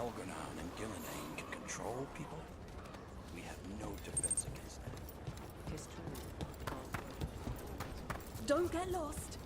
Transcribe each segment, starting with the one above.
Elgarnon and Gillenane can control people, we have no defense against them. Don't get lost.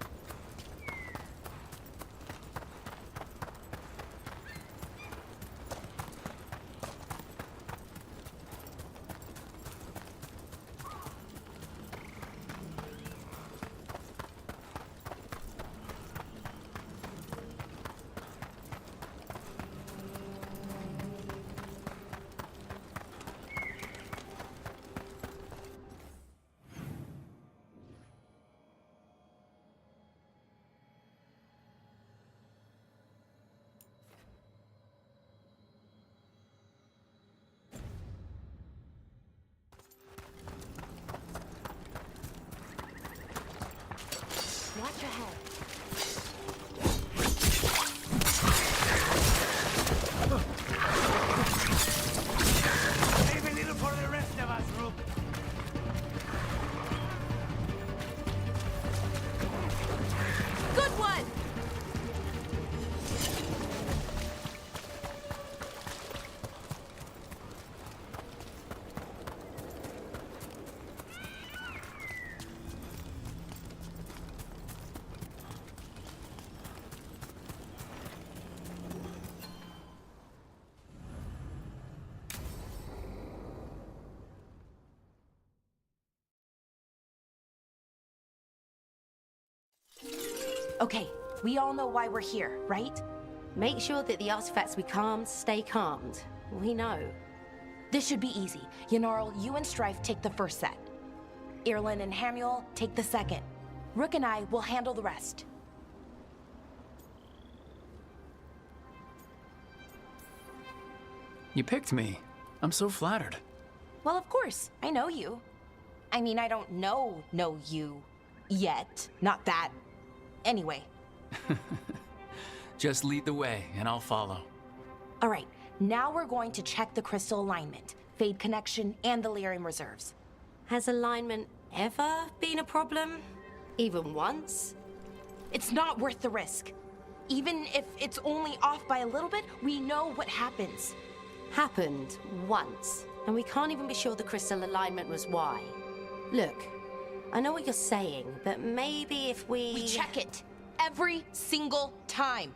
Watch your head. Save a little for the rest of us, Rook. Good one! Okay, we all know why we're here, right? Make sure that the artifacts we calmed stay calmed. We know. This should be easy. Yanarl, you and Strife take the first set. Irlin and Hamuel take the second. Rook and I will handle the rest. You picked me. I'm so flattered. Well, of course, I know you. I mean, I don't know you yet. Not that. Anyway. Just lead the way, and I'll follow. All right, now we're going to check the crystal alignment, Fade connection, and the Lyrium reserves. Has alignment ever been a problem? Even once? It's not worth the risk. Even if it's only off by a little bit, we know what happens. Happened once, and we can't even be sure the crystal alignment was why. Look, I know what you're saying, but maybe if We check it every single time.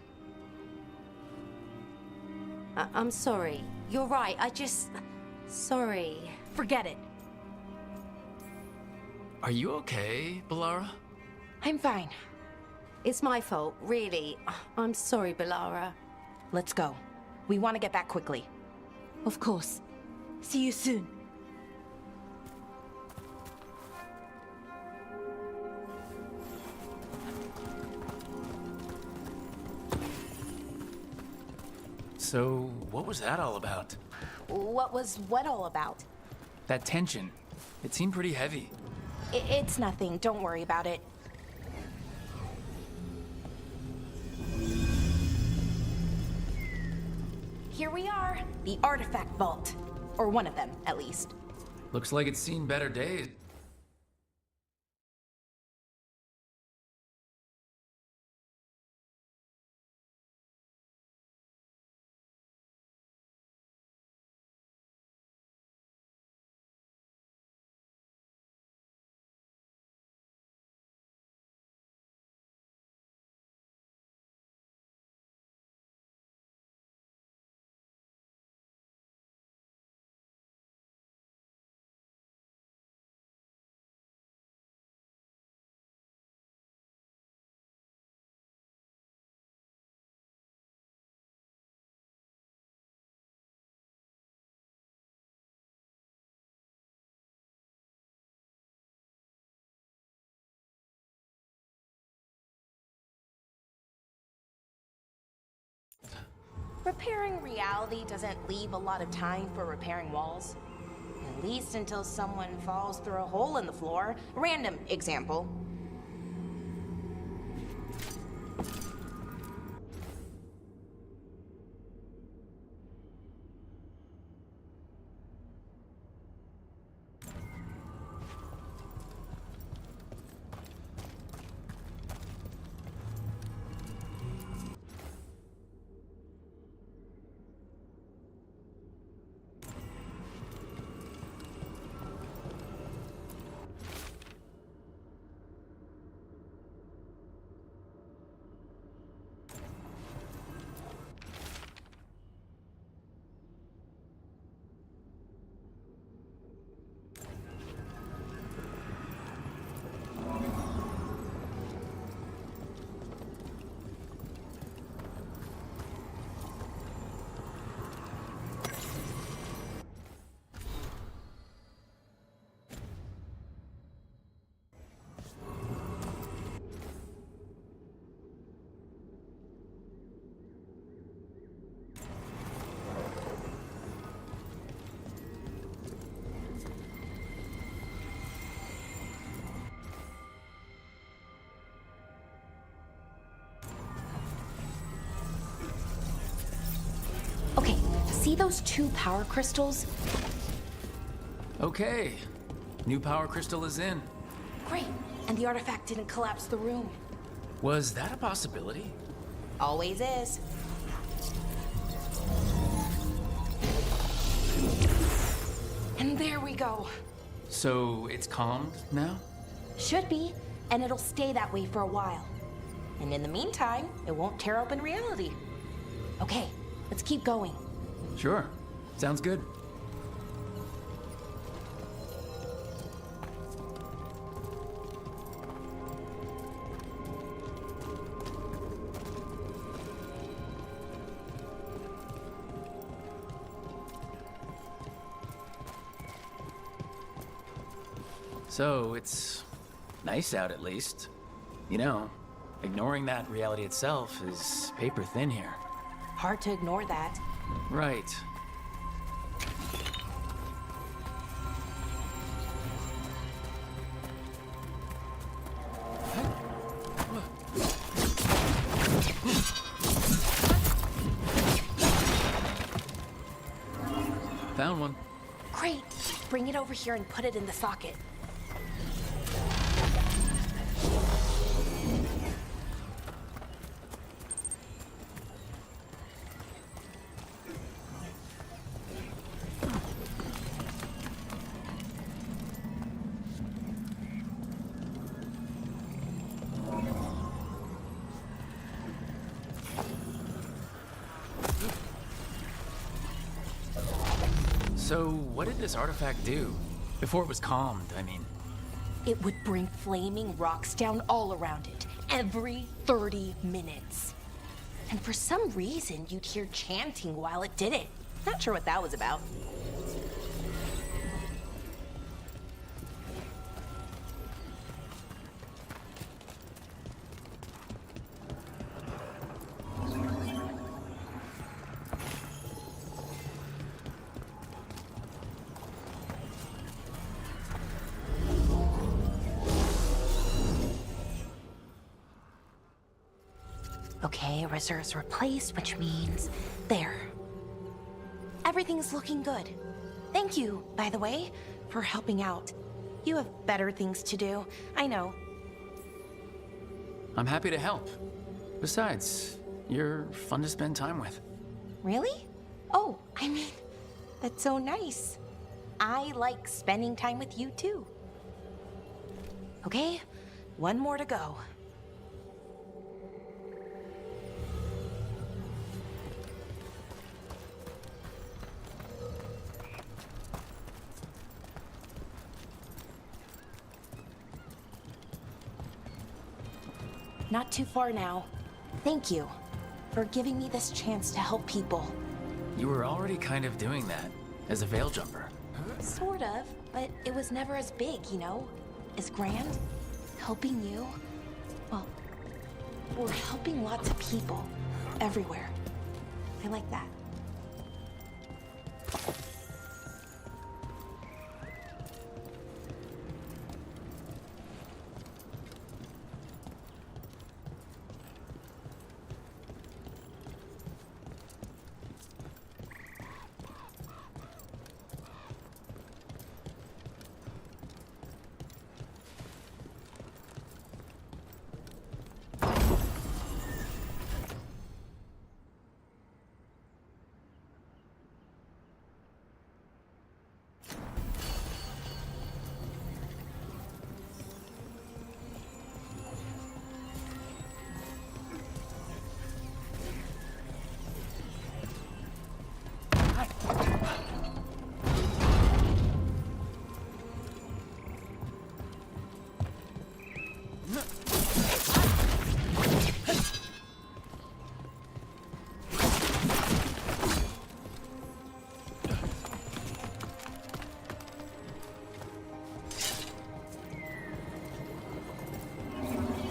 I'm sorry. You're right, Sorry. Forget it. Are you okay, Balara? I'm fine. It's my fault, really. I'm sorry, Balara. Let's go. We want to get back quickly. Of course. See you soon. So, what was that all about? What was what all about? That tension. It seemed pretty heavy. It's nothing. Don't worry about it. Here we are, the artifact vault. Or one of them, at least. Looks like it's seen better days. Repairing reality doesn't leave a lot of time for repairing walls. At least until someone falls through a hole in the floor. Random example. See those 2 power crystals? Okay. New power crystal is in. Great. And the artifact didn't collapse the room. Was that a possibility? Always is. And there we go. So it's calmed now? Should be, and it'll stay that way for a while. And in the meantime, it won't tear open reality. Okay, let's keep going. Sure. Sounds good. So, it's nice out at least. You know, ignoring that reality itself is paper thin here. Hard to ignore that. Right. Found one. Great. Bring it over here and put it in the socket. So, what did this artifact do? Before it was calmed, I mean. It would bring flaming rocks down all around it, every 30 minutes. And for some reason, you'd hear chanting while it did it. Not sure what that was about. Okay, reserves replaced, which means there. Everything's looking good. Thank you, by the way, for helping out. You have better things to do, I know. I'm happy to help. Besides, you're fun to spend time with. Really? Oh, I mean, that's so nice. I like spending time with you too. Okay, one more to go. Not too far now. Thank you for giving me this chance to help people. You were already kind of doing that as a veil jumper. Sort of, but it was never as big, you know? As grand. Helping you. Well, we're helping lots of people. Everywhere. I like that.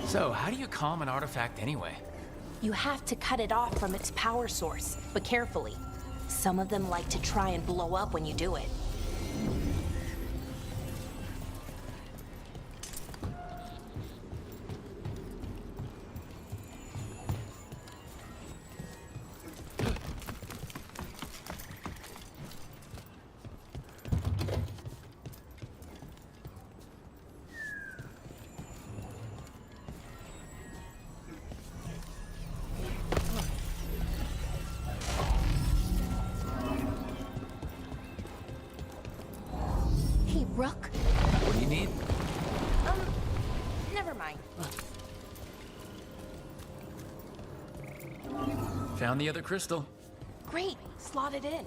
So, how do you calm an artifact anyway? You have to cut it off from its power source, but carefully. Some of them like to try and blow up when you do it. Rook? What do you need? Never mind. Found the other crystal. Great, slot it in.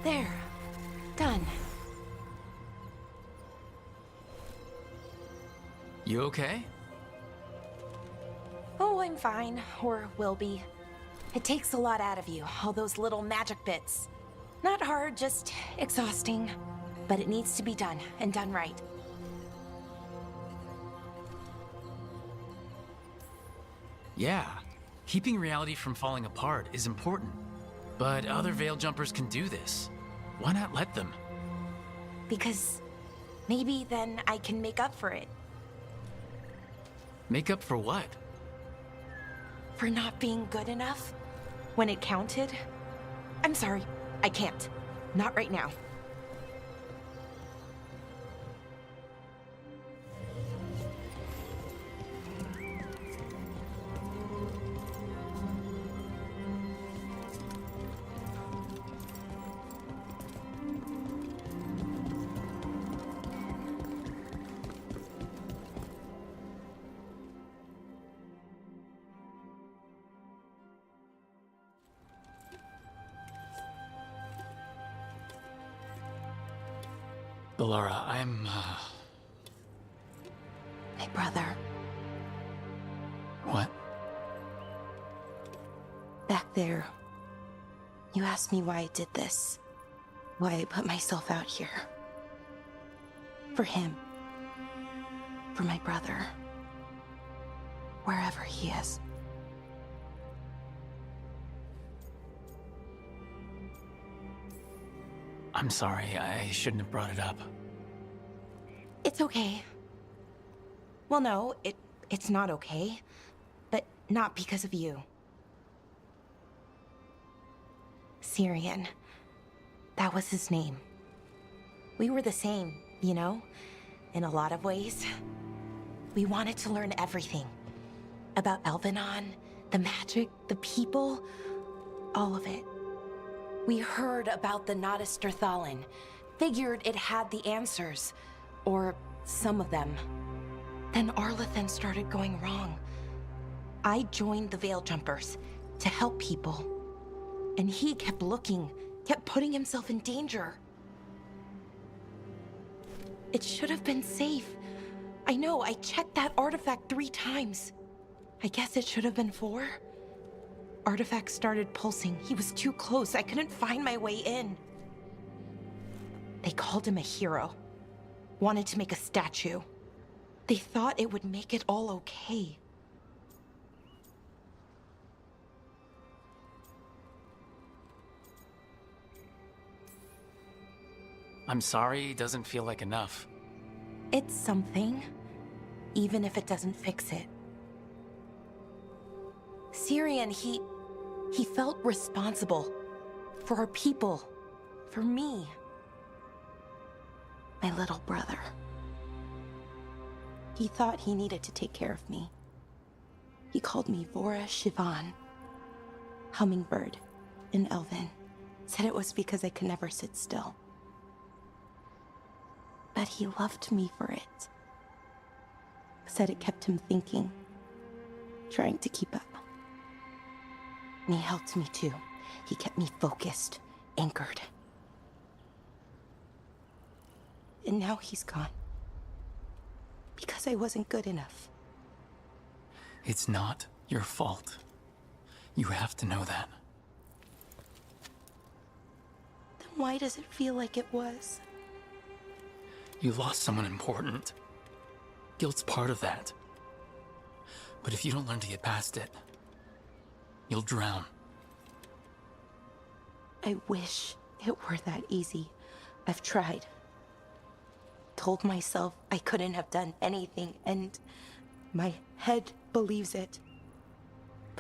There. Done. You okay? Oh, I'm fine. Or will be. It takes a lot out of you, all those little magic bits. Not hard, just exhausting. But it needs to be done, and done right. Yeah. Keeping reality from falling apart is important. But other veil jumpers can do this. Why not let them? Because maybe then I can make up for it. Make up for what? For not being good enough when it counted. I'm sorry, I can't. Not right now. Laura, I'm, My brother, What? back there, you asked me why I did this. Why I put myself out here. For him. For my brother. Wherever he is. I'm sorry, I shouldn't have brought it up. It's okay. Well, no, it's not okay. But not because of you. Syrian. That was his name. We were the same, you know? In a lot of ways. We wanted to learn everything. About Elvenon, the magic, the people, all of it. We heard about the Notisterthalin, figured it had the answers, or some of them. Then Arlathan started going wrong. I joined the Veil Jumpers to help people. And he kept looking, kept putting himself in danger. It should have been safe. I know, I checked that artifact 3 times. I guess it should have been 4. Artifact started pulsing. He was too close. I couldn't find my way in. They called him a hero. Wanted to make a statue. They thought it would make it all okay. I'm sorry, doesn't feel like enough. It's something, even if it doesn't fix it. Syrian, he felt responsible for our people, for me, my little brother. He thought he needed to take care of me. He called me Vora Shivan, hummingbird in Elven. Said it was because I could never sit still. But he loved me for it. Said it kept him thinking, trying to keep up. And he helped me too. He kept me focused, anchored. And now he's gone. Because I wasn't good enough. It's not your fault. You have to know that. Then why does it feel like it was? You lost someone important. Guilt's part of that. But if you don't learn to get past it, you'll drown. I wish it were that easy. I've tried. Told myself I couldn't have done anything, and my head believes it.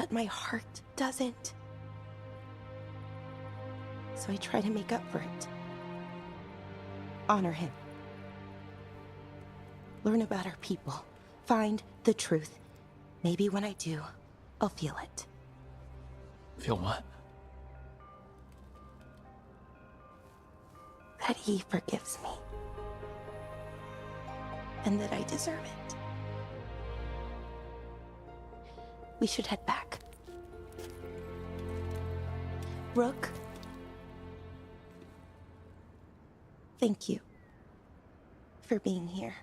but my heart doesn't. So I try to make up for it. Honor him. Learn about our people. Find the truth. Maybe when I do, I'll feel it. Feel what? That he forgives me. And that I deserve it. We should head back. Rook. Thank you for being here.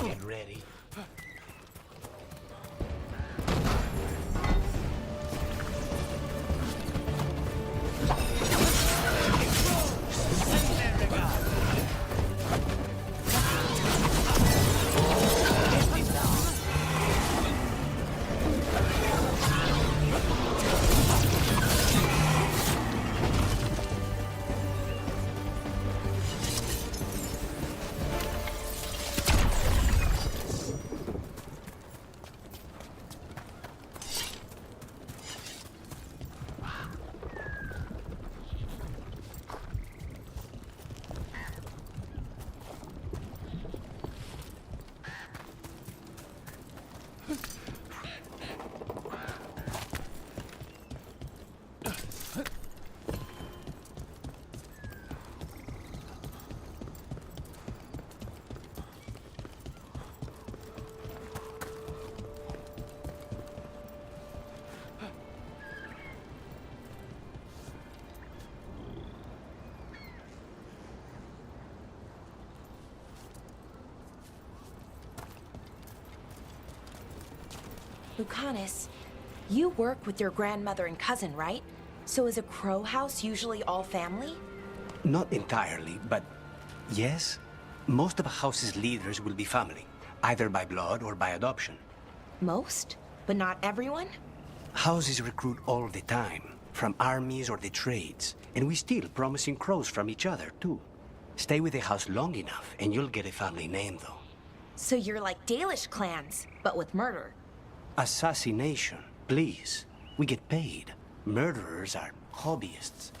Get ready. Lucanus, you work with your grandmother and cousin, right? So is a crow house usually all family? Not entirely, but yes. Most of a house's leaders will be family, either by blood or by adoption. Most, but not everyone? Houses recruit all the time, from armies or the trades, and we steal promising crows from each other, too. Stay with the house long enough, and you'll get a family name, though. So you're like Dalish clans, but with murder. Assassination, please. We get paid. Murderers are hobbyists.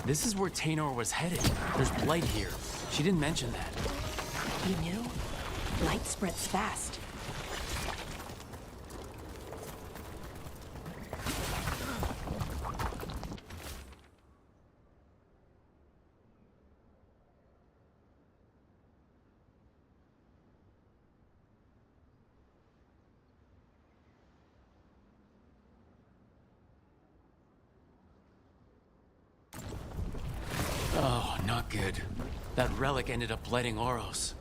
This is where Taynor was headed. There's blight here. She didn't mention that. You knew? Light spreads fast. Oh, not good. That relic ended up blighting Oros.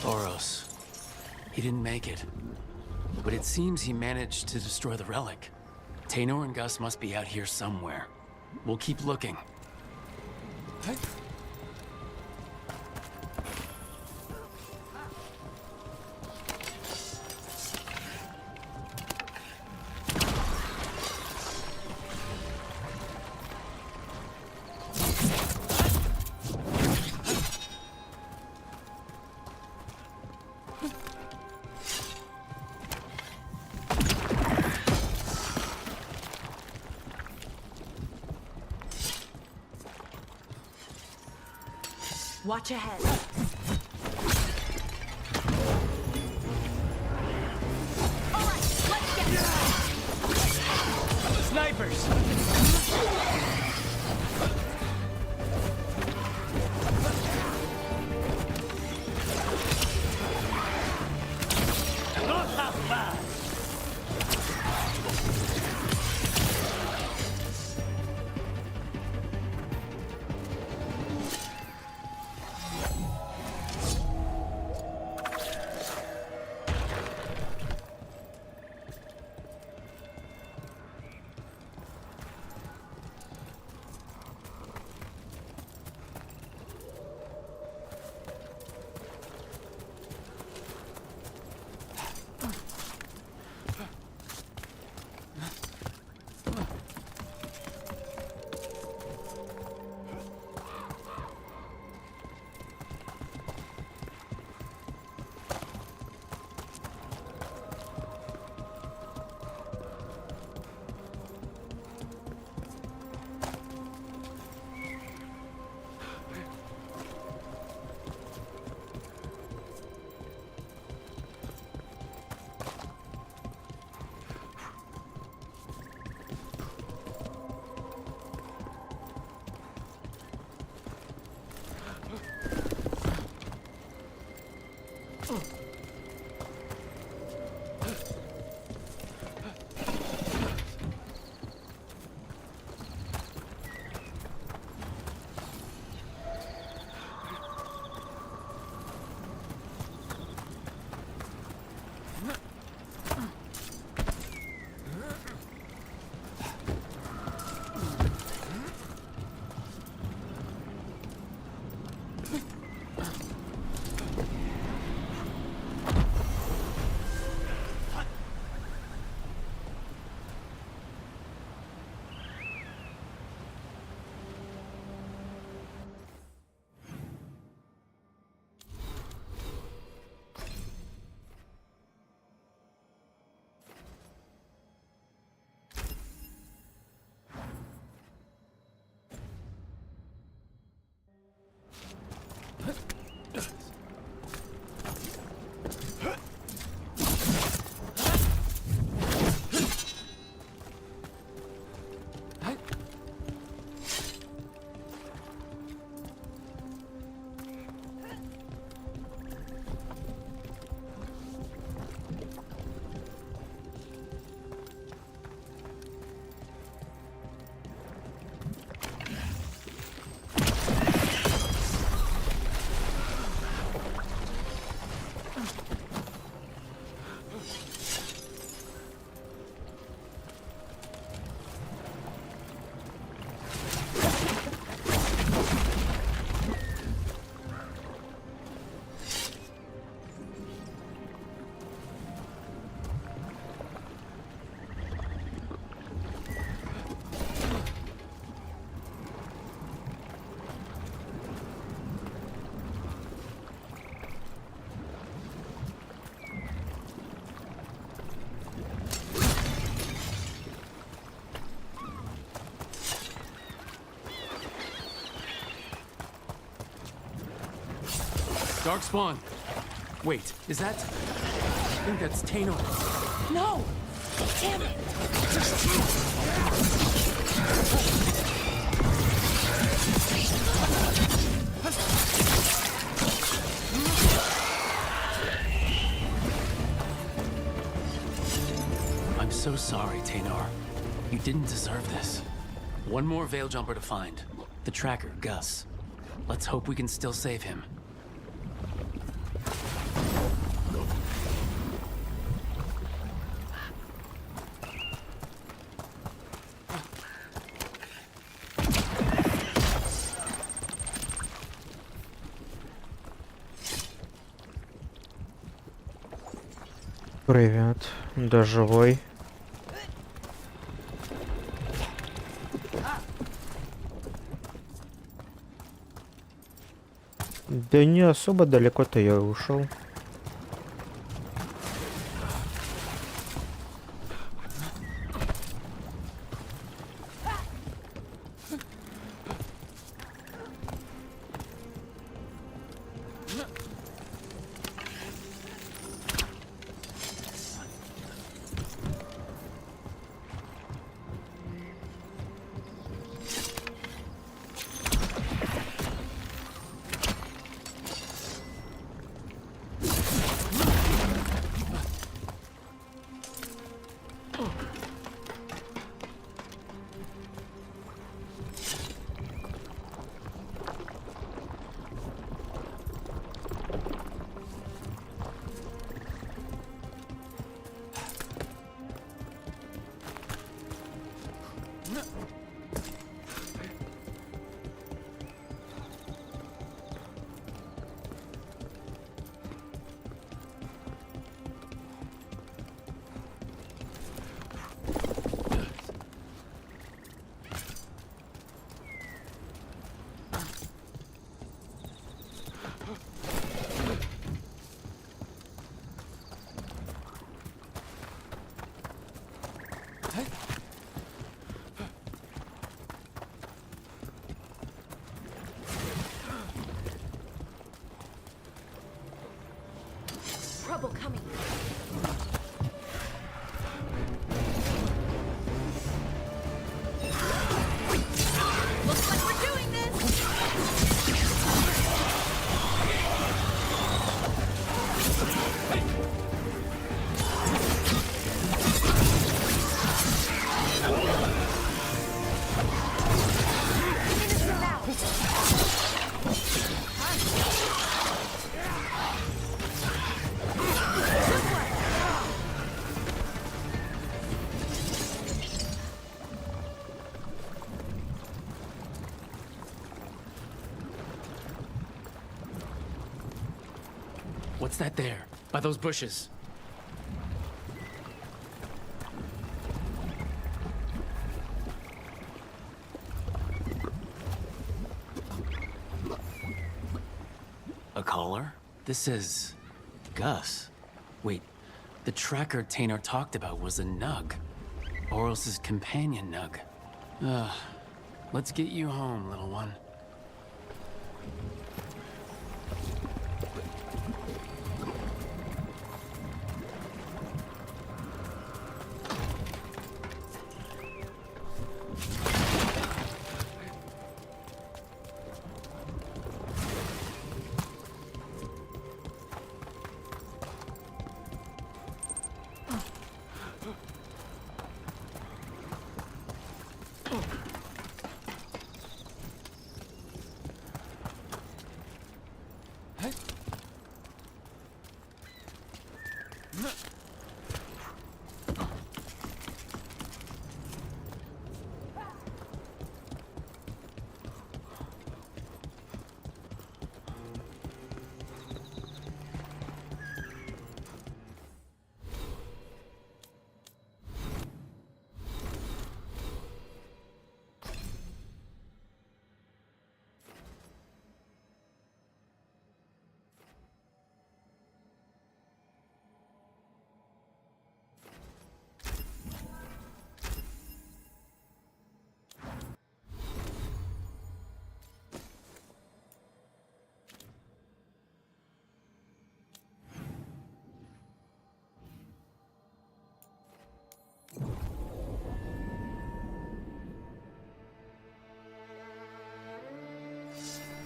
Oros. He didn't make it. But it seems he managed to destroy the relic. Taynor and Gus must be out here somewhere. We'll keep looking. Watch ahead. All right, let's get Snipers! Darkspawn. Wait, is that? I think that's Taino. No! Damn it! I'm so sorry, Taynor. You didn't deserve this. One more Veil Jumper to find. The tracker, Gus. Let's hope we can still save him. Привет, да живой. Да не особо далеко-то я ушел. Trouble coming. Looks like we're doing this. Minutes from now. What's that there? By those bushes. A caller? This is... Gus. Wait, the tracker Taynor talked about was a Nug. Oros's companion Nug. Let's get you home, little one.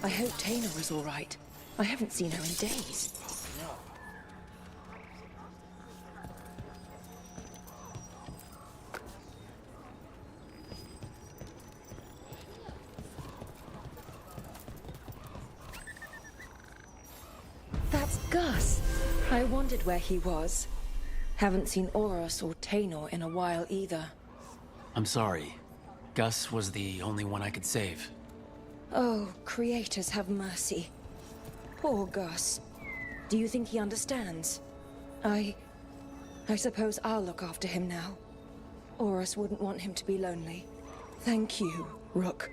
I hope Tana was all right. I haven't seen her in days. That's Gus. I wondered where he was. Haven't seen Oros or Tanor in a while either. I'm sorry. Gus was the only one I could save. Oh, creators have mercy. Poor Gus. Do you think he understands? I suppose I'll look after him now. Oros wouldn't want him to be lonely. Thank you, Rook.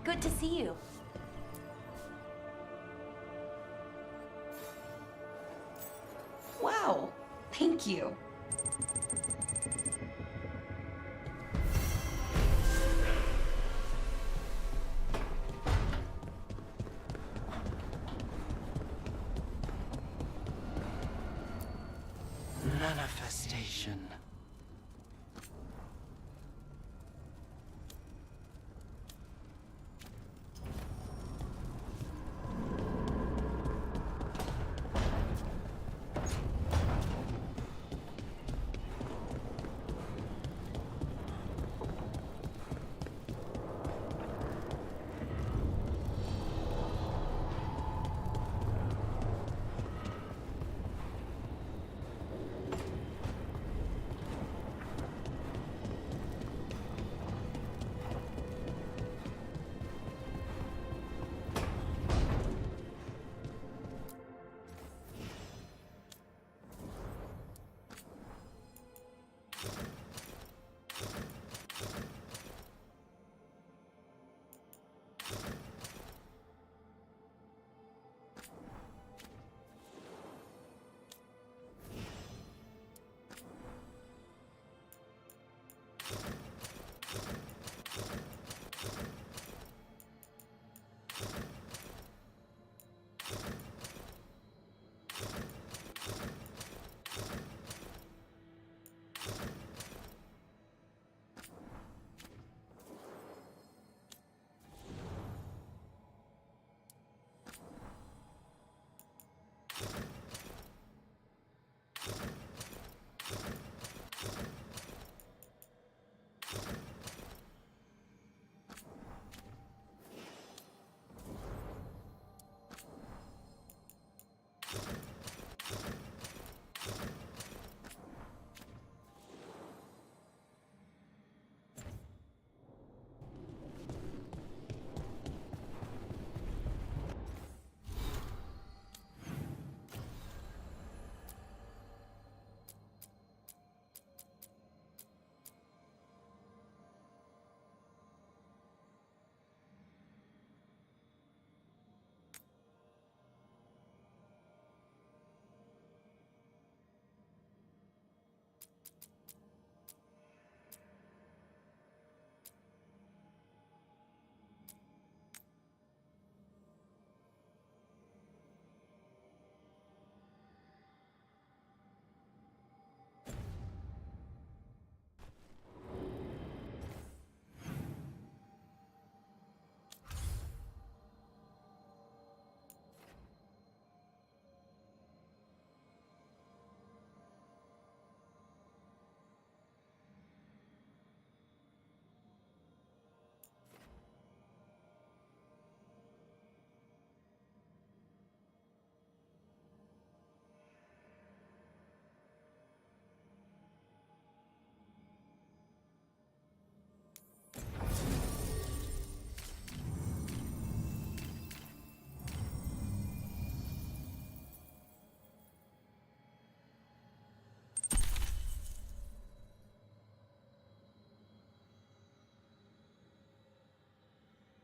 Good to see you. Wow, thank you. Manifestation.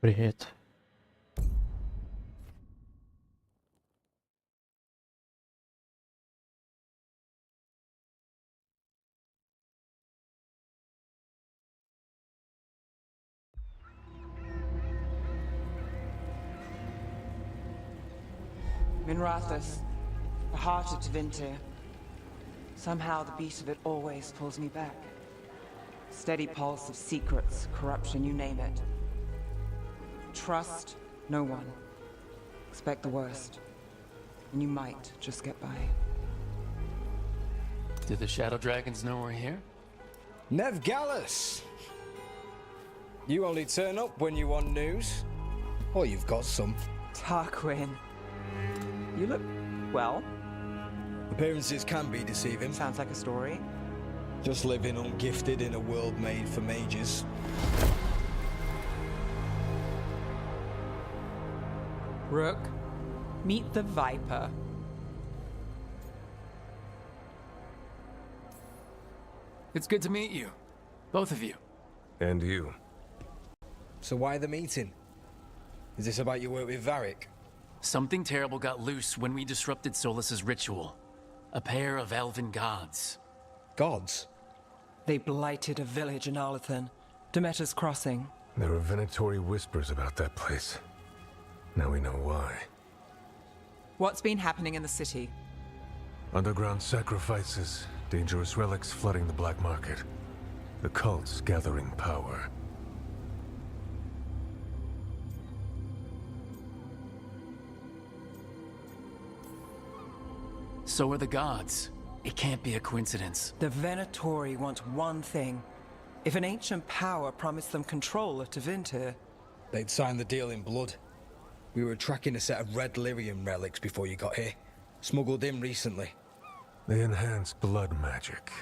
Привет. Minrathous, the heart of Tevinter. Somehow the beat of it always pulls me back. Steady pulse of secrets, corruption, you name it. Trust no one. Expect the worst. And you might just get by. Do the Shadow Dragons know we're here? Nev Gallus! You only turn up when you want news. Or you've got some. Tarquin. You look well. Appearances can be deceiving. Sounds like a story. Just living ungifted in a world made for mages. Rook, meet the Viper. It's good to meet you. Both of you. And you. So why the meeting? Is this about your work with Varric? Something terrible got loose when we disrupted Solus's ritual. A pair of elven gods. Gods? They blighted a village in Arlathan, Demeter's Crossing. There were Venatori whispers about that place. Now we know why. What's been happening in the city? Underground sacrifices, dangerous relics flooding the black market. The cults gathering power. So are the gods. It can't be a coincidence. The Venatori want one thing. If an ancient power promised them control of Tevinter, They'd signed the deal in blood. We were tracking a set of red lyrium relics before you got here. Smuggled in recently. They enhance blood magic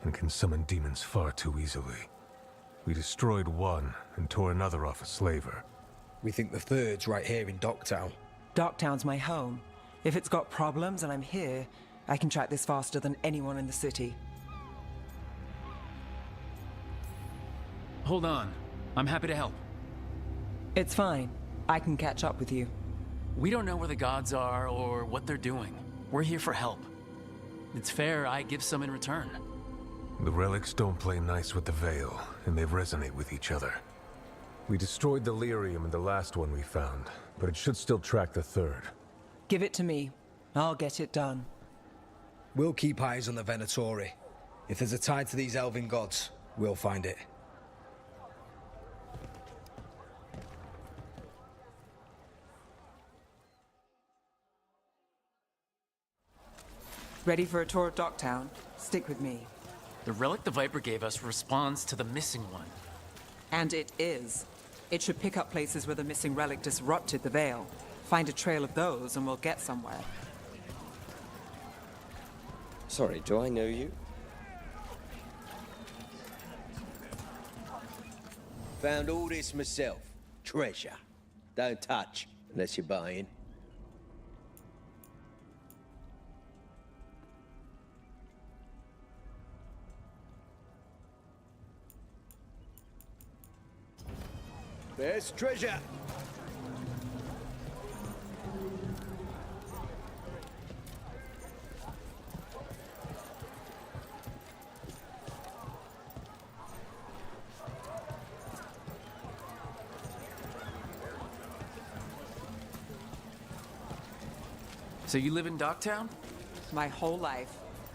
and can summon demons far too easily. We destroyed one and tore another off a slaver. We think the third's right here in Docktown. Docktown's my home. If it's got problems and I'm here, I can track this faster than anyone in the city. Hold on. I'm happy to help. It's fine. I can catch up with you. We don't know where the gods are or what they're doing. We're here for help. It's fair I give some in return. The relics don't play nice with the Veil, and they resonate with each other. We destroyed the lyrium in the last one we found, but it should still track the third. Give it to me. I'll get it done. We'll keep eyes on the Venatori. If there's a tie to these elven gods, we'll find it. Ready for a tour of Docktown? Stick with me. The relic the Viper gave us responds to the missing one. And it is. It should pick up places where the missing relic disrupted the Veil. Find a trail of those and we'll get somewhere. Sorry, do I know you? Found all this myself. Treasure. Don't touch, unless you're buying. There's treasure. So you live in Docktown? My whole life.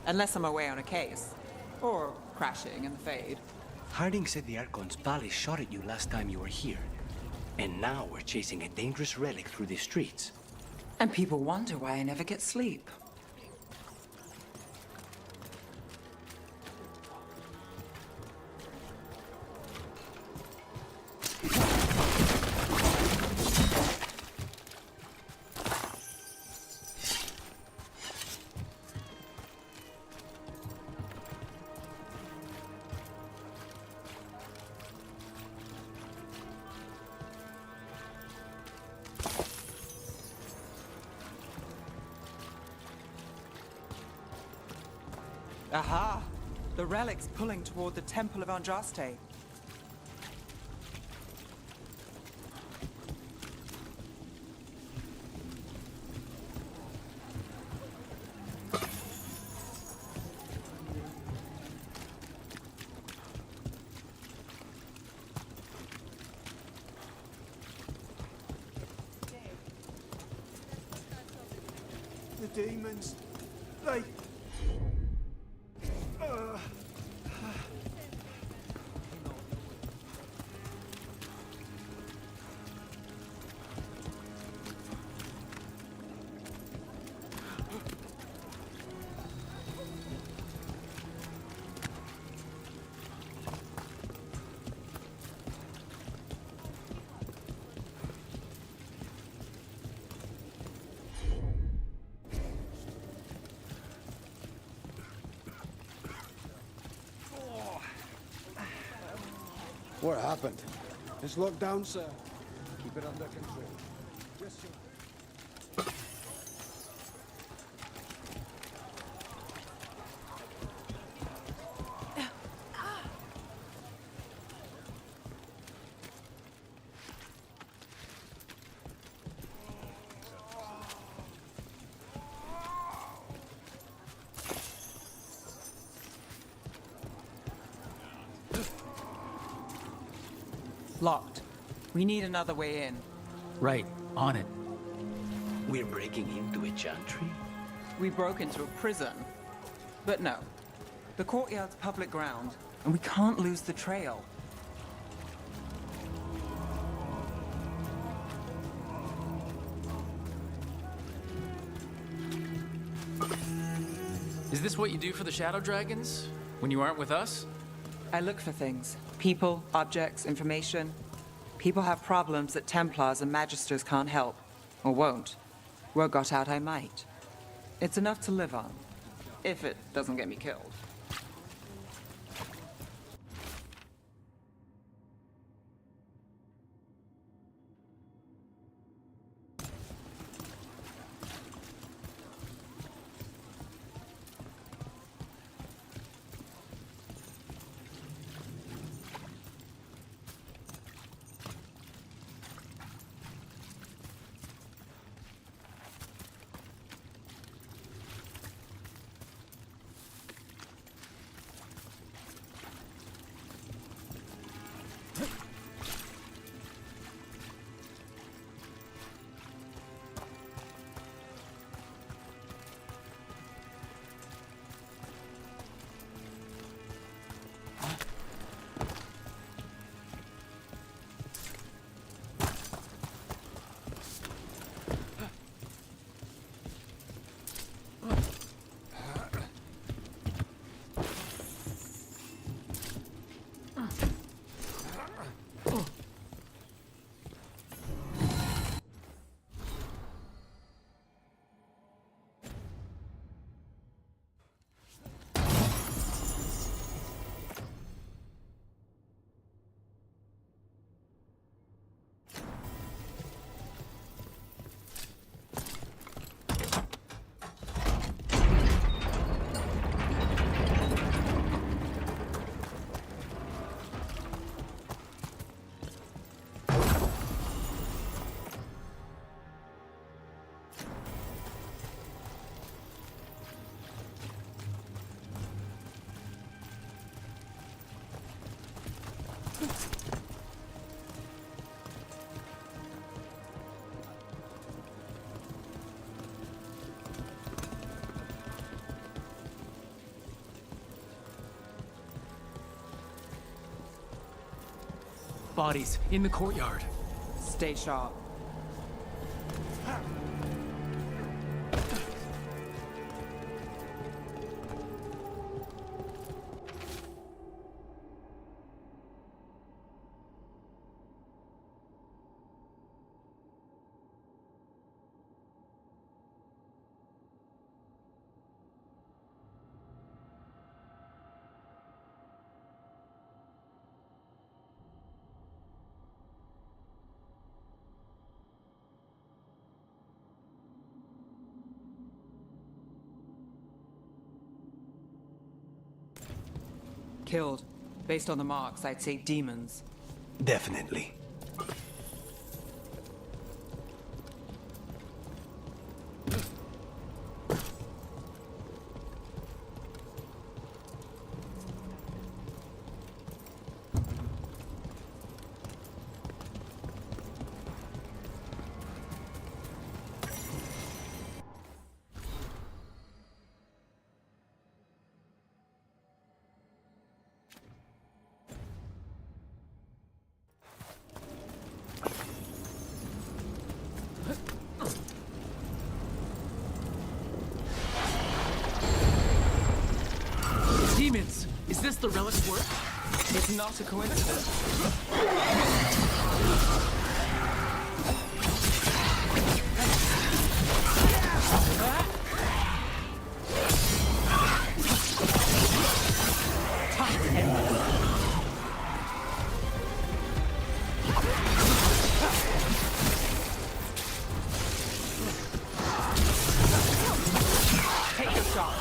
Unless I'm away on a case. Or crashing in the Fade. Harding said the Archon's palace shot at you last time you were here. And now we're chasing a dangerous relic through the streets. And people wonder why I never get sleep. Aha! The relic's pulling toward the Temple of Andraste. The demons, they... What happened? It's locked down, sir. Keep it under control. Yes, sir. Locked. We need another way in. Right, on it. We're breaking into a chantry? We broke into a prison. But no. The courtyard's public ground, and we can't lose the trail. Is this what you do for the Shadow Dragons? When you aren't with us? I look for things. People, objects, information. People have problems that Templars and Magisters can't help. Or won't. Word got out I might. It's enough to live on. If it doesn't get me killed. Bodies in the courtyard. Stay sharp. Killed. Based on the marks, I'd say demons. Definitely. Demons! Is this the relic's work? It's not a coincidence. Take your shot.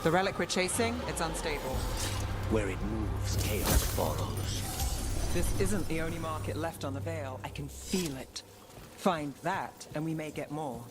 The relic we're chasing, it's unstable. Where it moves, chaos follows. This isn't the only market left on the Veil. I can feel it. Find that, and we may get more.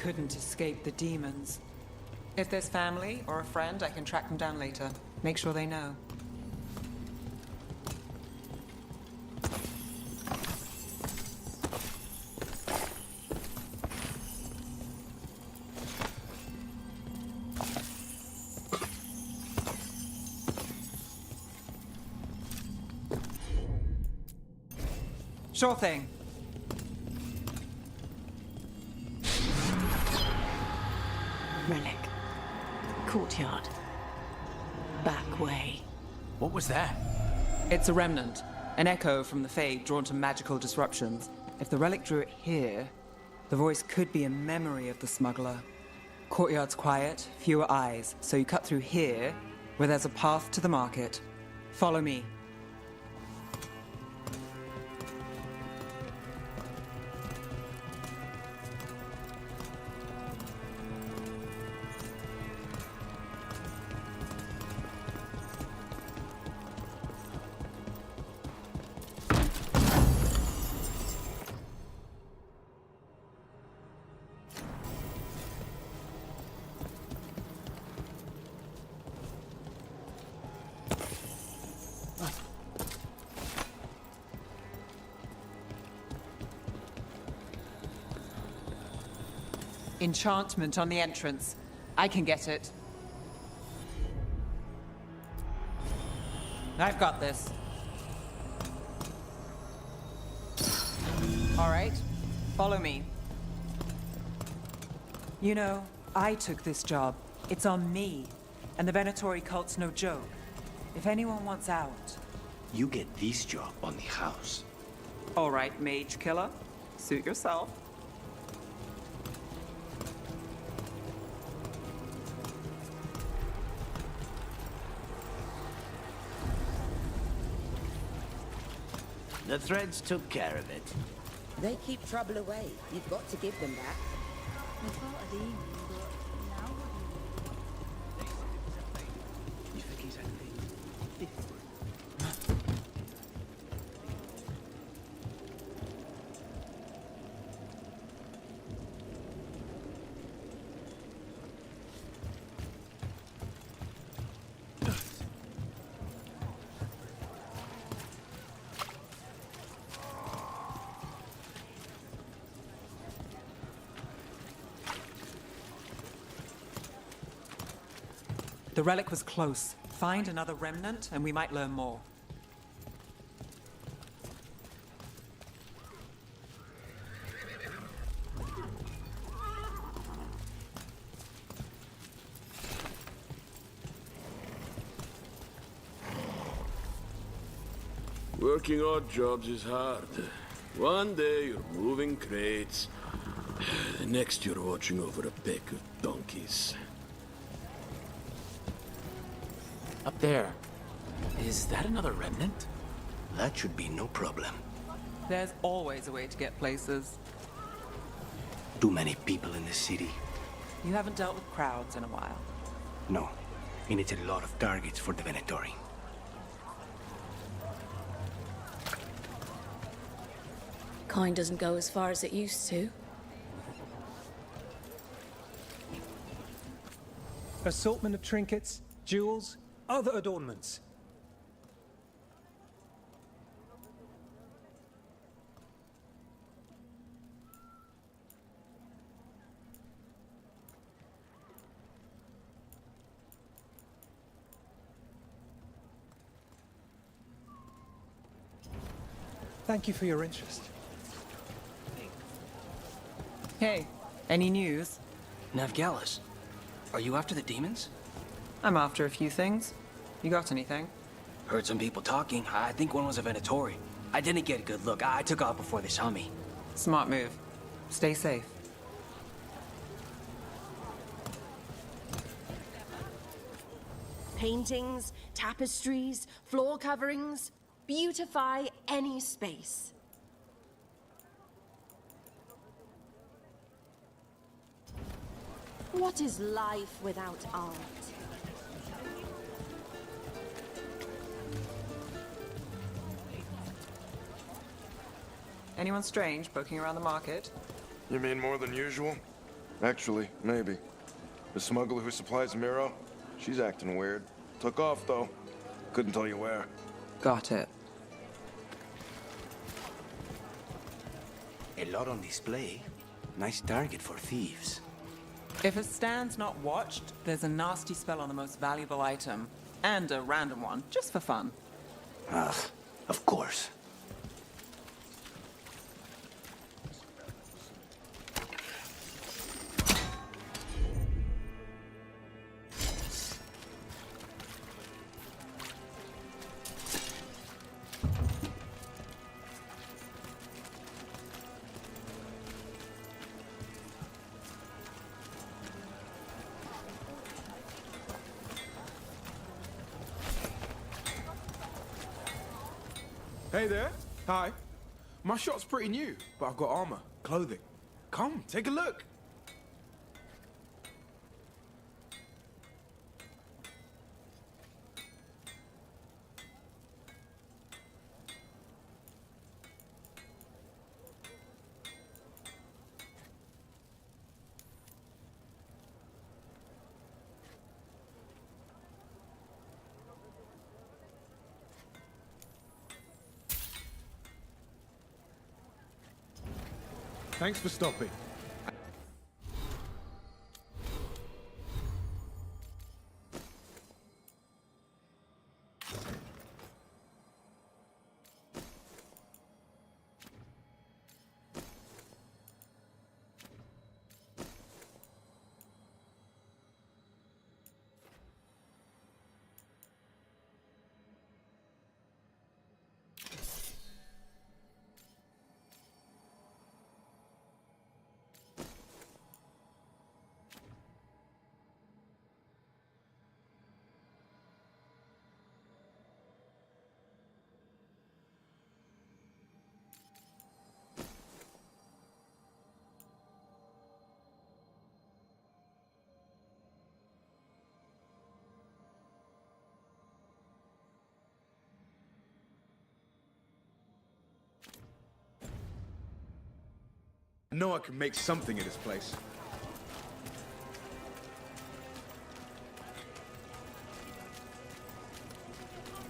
couldn't escape the demons. If there's family or a friend, I can track them down later. Make sure they know. Sure thing. Relic. Courtyard. Back way. What was that? It's a remnant. An echo from the Fade drawn to magical disruptions. If the relic drew it here, the voice could be a memory of the smuggler. Courtyard's quiet, fewer eyes, so you cut through here, where there's a path to the market. Follow me. Enchantment on the entrance. I can get it. I've got this. All right, follow me. You know, I took this job. It's on me. And the Venatori cult's no joke. If anyone wants out... You get this job on the house. All right, mage killer. Suit yourself. The threads took care of it. They keep trouble away. You've got to give them that. The relic was close. Find another remnant, and we might learn more. Working odd jobs is hard. One day you're moving crates, the next you're watching over a pack of donkeys. Up there. Is that another remnant? That should be no problem. There's always a way to get places. Too many people in the city. You haven't dealt with crowds in a while. No. And it's a lot of targets for the Venatori. Kind doesn't go as far as it used to. Assortment of trinkets, jewels, other adornments. Thank you for your interest. Hey, any news? Navgalis, are you after the demons? I'm after a few things. You got anything? Heard some people talking. I think one was a Venatori. I didn't get a good look. I took off before they saw me. Smart move. Stay safe. Paintings, tapestries, floor coverings. Beautify any space. What is life without art? Anyone strange poking around the market? You mean more than usual? Actually, maybe. The smuggler who supplies Miro, she's acting weird. Took off, though. Couldn't tell you where. Got it. A lot on display. Nice target for thieves. If a stand's not watched, there's a nasty spell on the most valuable item. And a random one, just for fun. Ugh, of course. Hey there. Hi. My shop's pretty new, but I've got armor, clothing. Come, take a look. Thanks for stopping. I know I can make something of this place.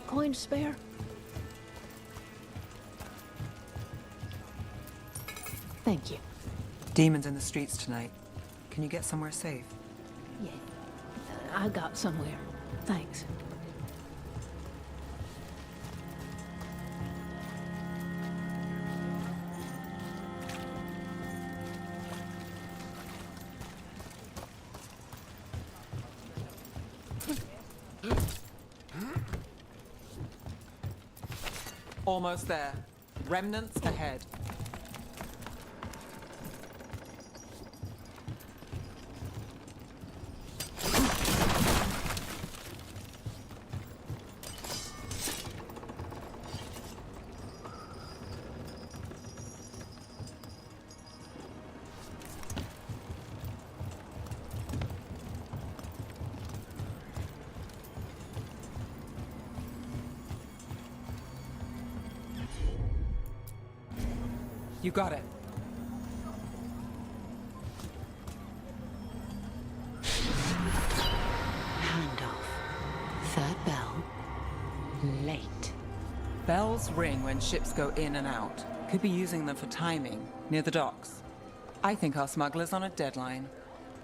Coin spare? Thank you. Demons in the streets tonight. Can you get somewhere safe? Yeah, I got somewhere. Thanks. Almost there. Remnants ahead. You got it. Handoff. Third bell. Late. Bells ring when ships go in and out. Could be using them for timing, near the docks. I think our smuggler's on a deadline.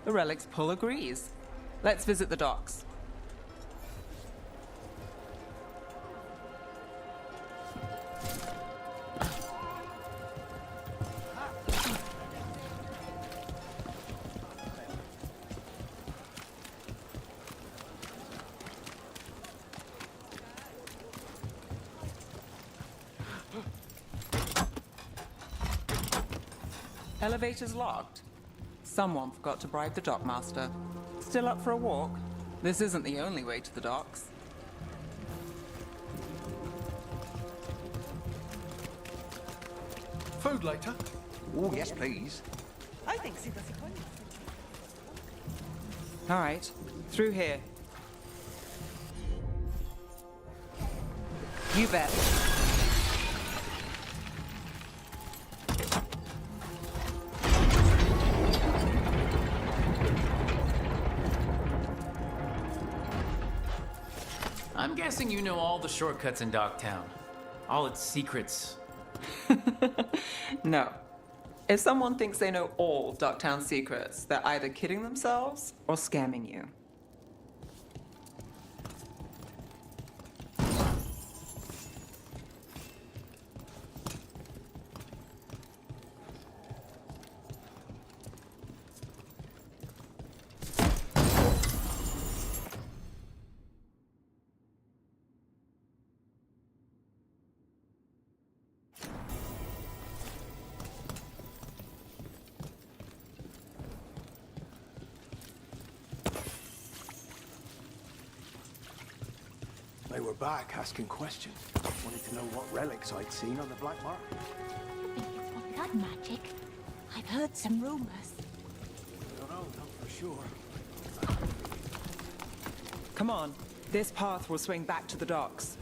The Relic's pull agrees. Let's visit the docks. Elevator's locked. Someone forgot to bribe the dockmaster. Still up for a walk? This isn't the only way to the docks. Food later? Oh, yes, please. I think so. All right, through here. You bet. I'm guessing you know all the shortcuts in Docktown. All its secrets. No. If someone thinks they know all Docktown secrets, they're either kidding themselves or scamming you. They were back asking questions. Wanted to know what relics I'd seen on the black market. I think it's for blood magic. I've heard some rumors. I don't know, not for sure. Come on. This path will swing back to the docks.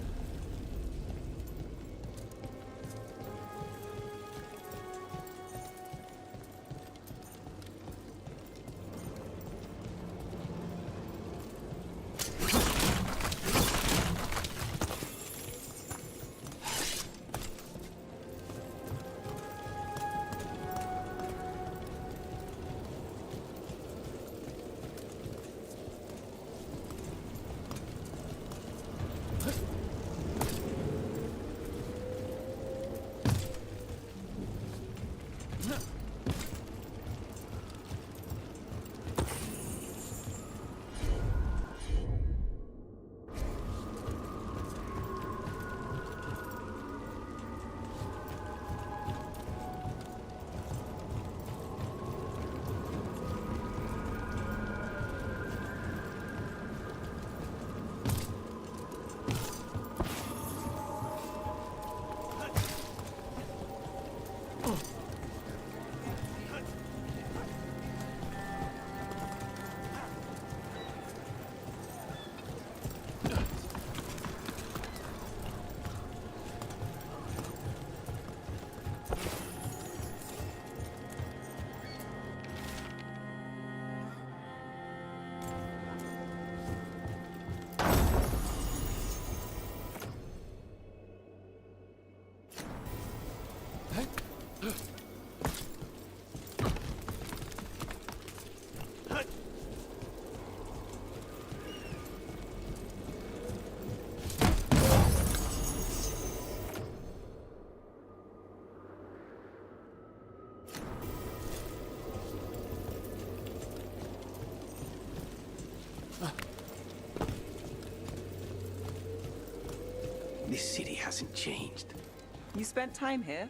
This city hasn't changed. You spent time here?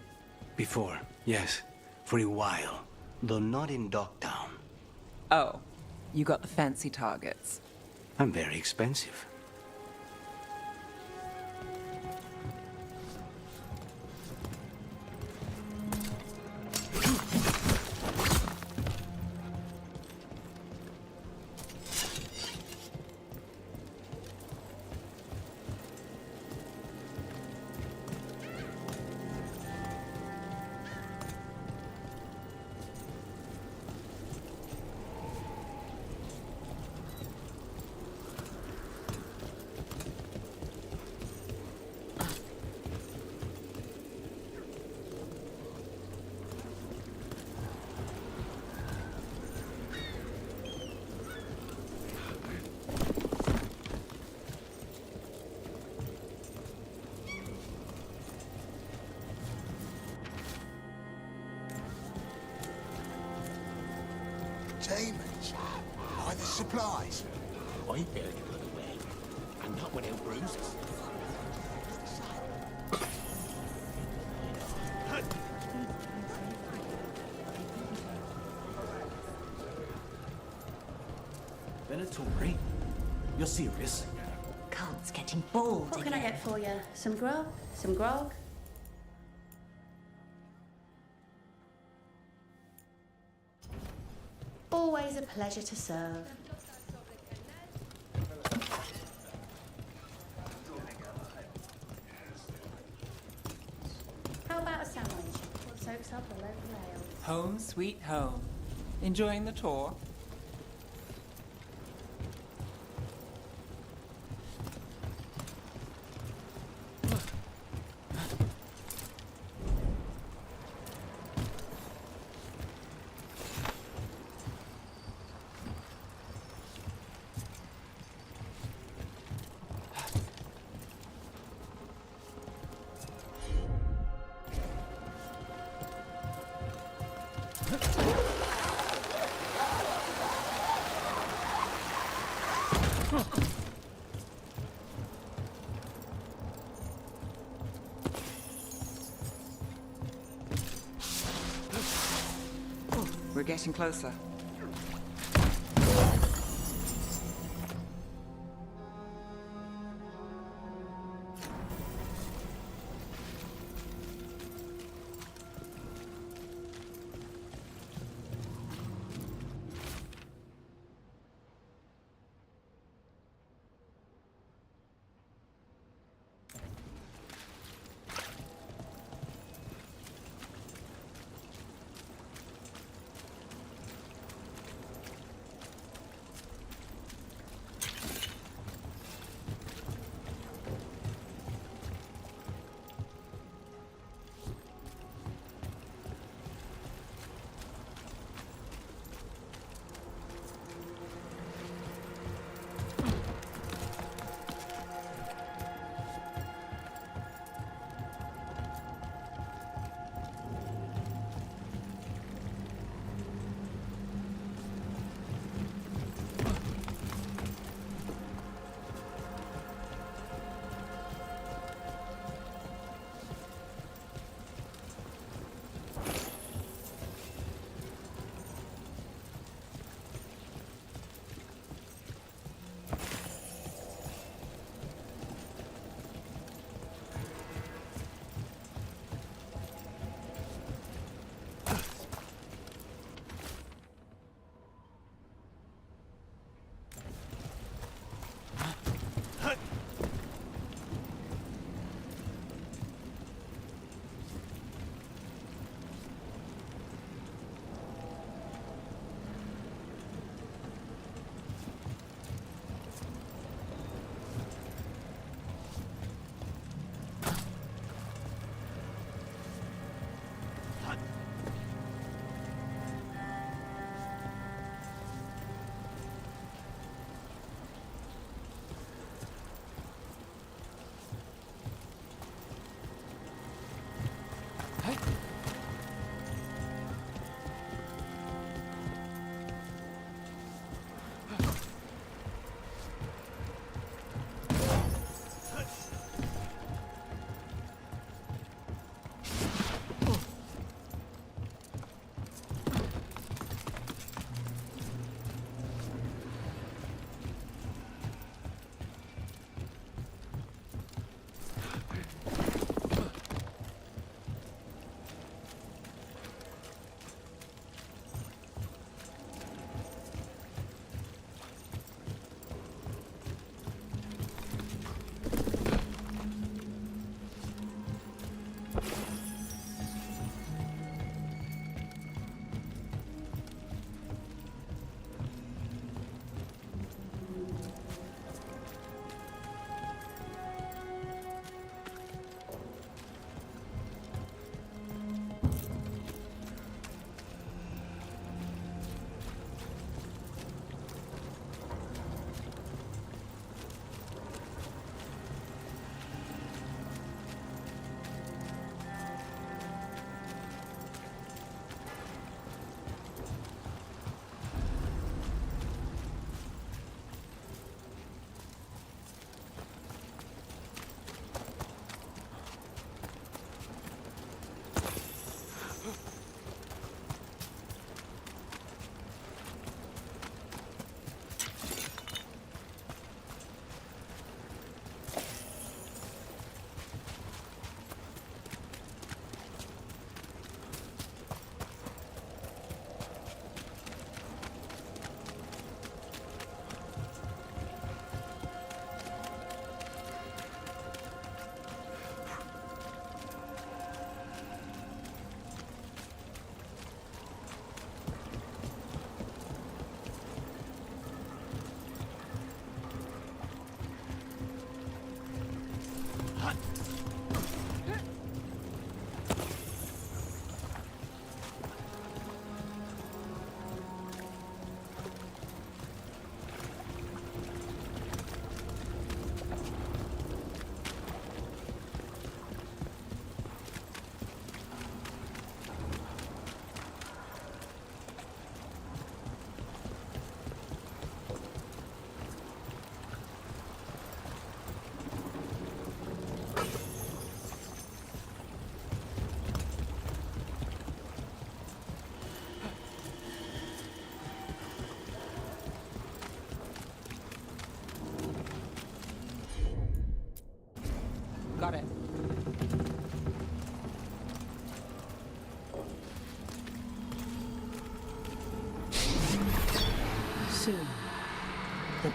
Before, yes. For a while. Though not in Docktown. Oh, you got the fancy targets. I'm very expensive. Demons. Buy the supplies. I barely got away. And not without bruises. Venatori? You're serious? Cult's getting bold What can I get for you? Some grub? Some grog? Always a pleasure to serve. How about a sandwich? What soaks up a local ale? Home sweet home. Enjoying the tour? We're getting closer.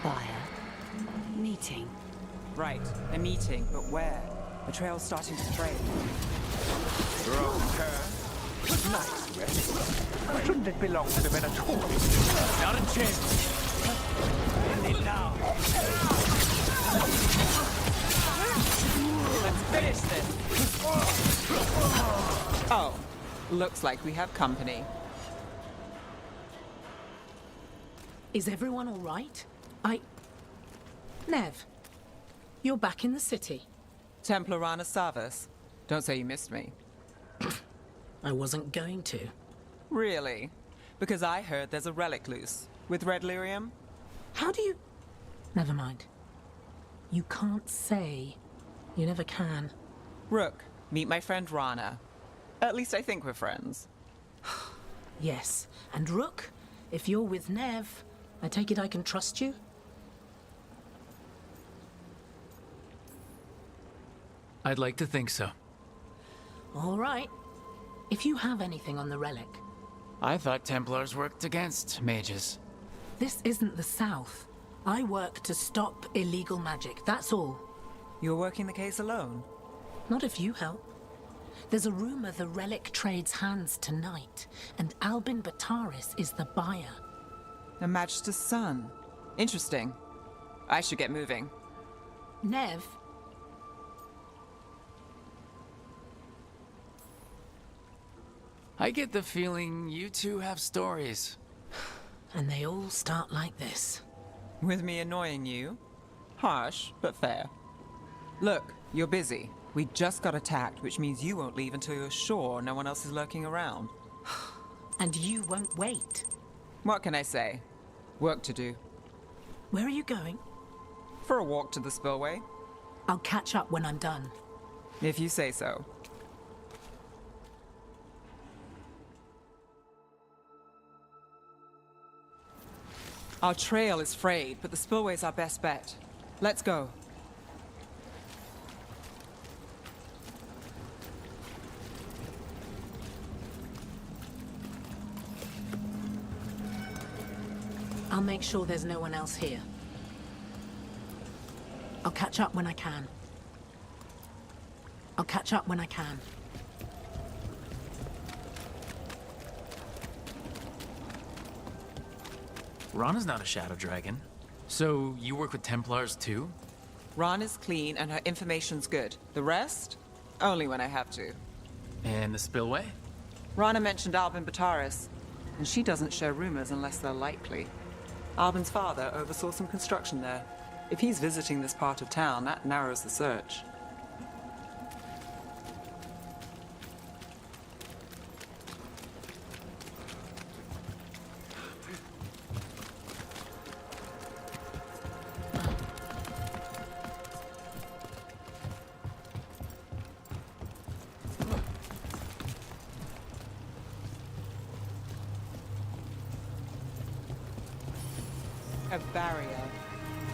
Buyer. Meeting. Right, a meeting, but where? The trail's starting to stray. Nice rest. Shouldn't it belong to the Venatori? Not a chance. End it now. Let's finish this. Oh, looks like we have company. Is everyone all right? Nev, you're back in the city. Templar Rana Savas. Don't say you missed me. I wasn't going to. Really? Because I heard there's a relic loose. With red lyrium? How do you... Never mind. You can't say. You never can. Rook, meet my friend Rana. At least I think we're friends. Yes. And Rook, if you're with Nev, I take it I can trust you? I'd like to think so. All right. If you have anything on the relic... I thought Templars worked against mages. This isn't the South. I work to stop illegal magic, that's all. You're working the case alone? Not if you help. There's a rumor the relic trades hands tonight, and Albin Bataris is the buyer. A Magister's son. Interesting. I should get moving. Nev? I get the feeling you two have stories. And they all start like this. With me annoying you? Harsh, but fair. Look, you're busy. We just got attacked, which means you won't leave until you're sure no one else is lurking around. And you won't wait. What can I say? Work to do. Where are you going? For a walk to the spillway. I'll catch up when I'm done. If you say so. Our trail is frayed, but the spillway's our best bet. Let's go. I'll make sure there's no one else here. I'll catch up when I can. I'll catch up when I can. Rana's not a shadow dragon. So you work with Templars too? Rana's clean and her information's good. The rest? Only when I have to. And the spillway? Rana mentioned Albin Bataris, and she doesn't share rumors unless they're likely. Albin's father oversaw some construction there. If he's visiting this part of town, that narrows the search. A barrier.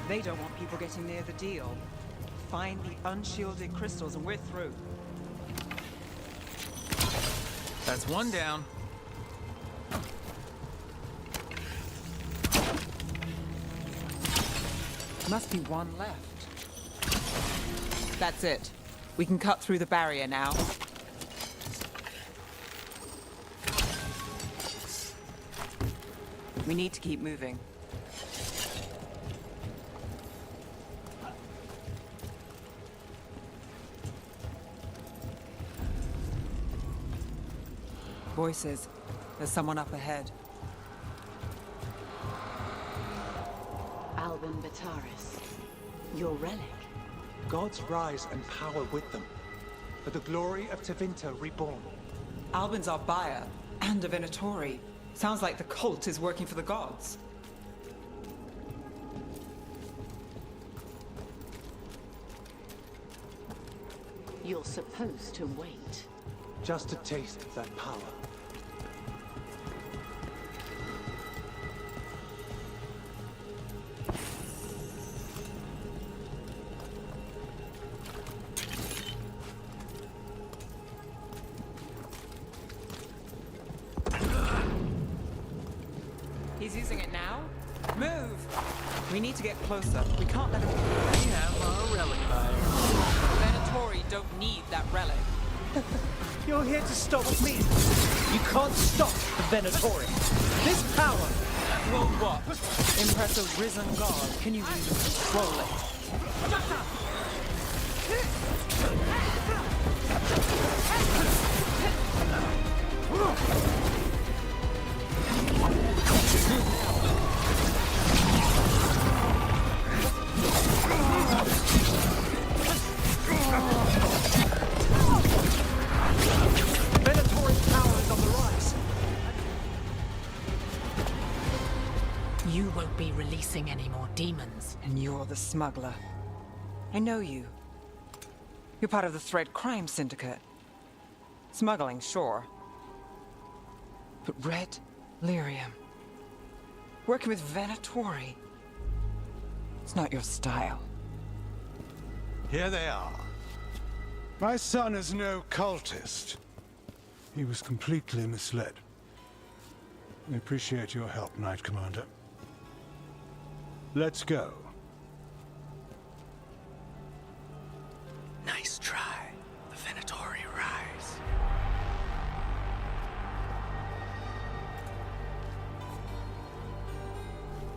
They don't want people getting near the deal. Find the unshielded crystals and we're through. That's one down. Must be one left. That's it. We can cut through the barrier now. We need to keep moving. Voices. There's someone up ahead. Albin Bataris. Your relic. Gods rise and power with them. For the glory of Tevinter reborn. Albin's our buyer, and a Venatori. Sounds like the cult is working for the gods. You're supposed to wait. Just to taste that power. He's using it now? Move! We need to get closer. We can't let him... We have our relic buyer. Venatori don't need that relic. You're here to stop me. You can't stop the Venatori. This power will what? Impress a risen god. Can you even control it? Venatori's power is on the rise. You won't be releasing any more demons. And you're the smuggler. I know you. You're part of the Thread Crime Syndicate. Smuggling, sure. But red lyrium. Working with Venatori. It's not your style. Here they are. My son is no cultist. He was completely misled. We appreciate your help, Knight Commander. Let's go. Nice try. The Venatori rise.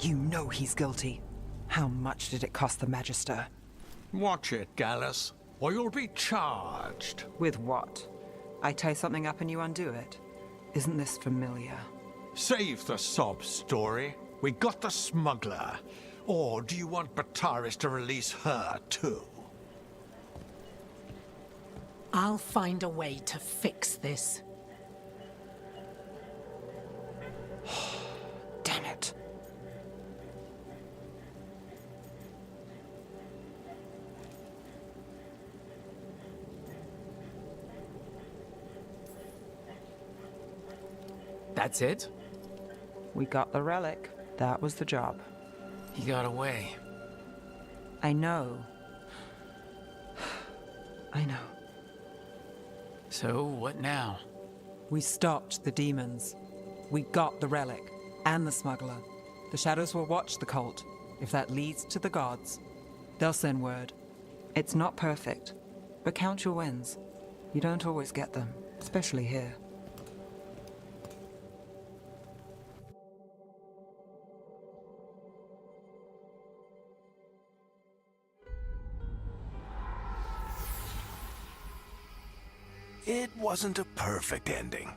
You know he's guilty. How much did it cost the Magister? Watch it, Gallus, or you'll be charged. With what? I tie something up and you undo it. Isn't this familiar? Save the sob story. We got the smuggler. Or do you want Bataris to release her, too? I'll find a way to fix this. Damn it. That's it? We got the relic. That was the job. He got away. I know. I know. So, what now? We stopped the demons. We got the relic. And the smuggler. The shadows will watch the cult. If that leads to the gods, they'll send word. It's not perfect, but count your wins. You don't always get them, especially here. It wasn't a perfect ending,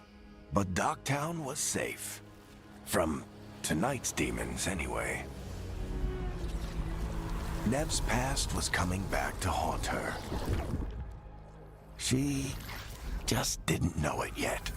but Docktown was safe. From tonight's demons, anyway. Nev's past was coming back to haunt her. She just didn't know it yet.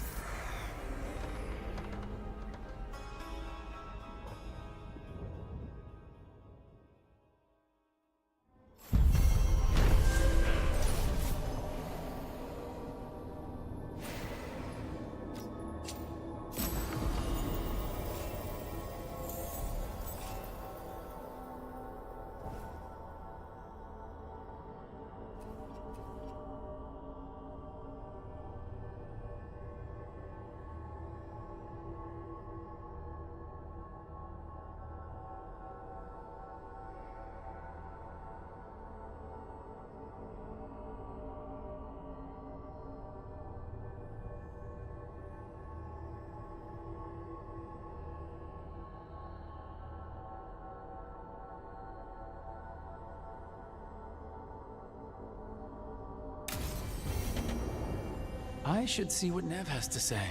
I should see what Nev has to say.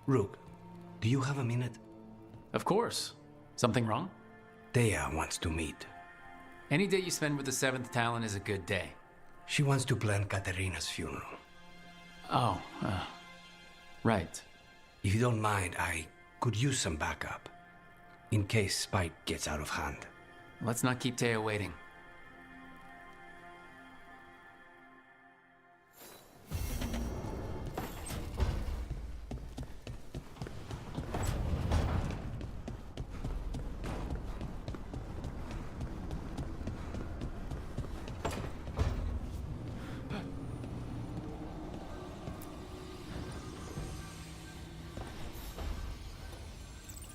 Rook, do you have a minute? Of course. Something wrong? Thea wants to meet. Any day you spend with the 7th Talon is a good day. She wants to plan Katerina's funeral. Oh, right. If you don't mind, I could use some backup. In case Spike gets out of hand. Let's not keep Teo waiting.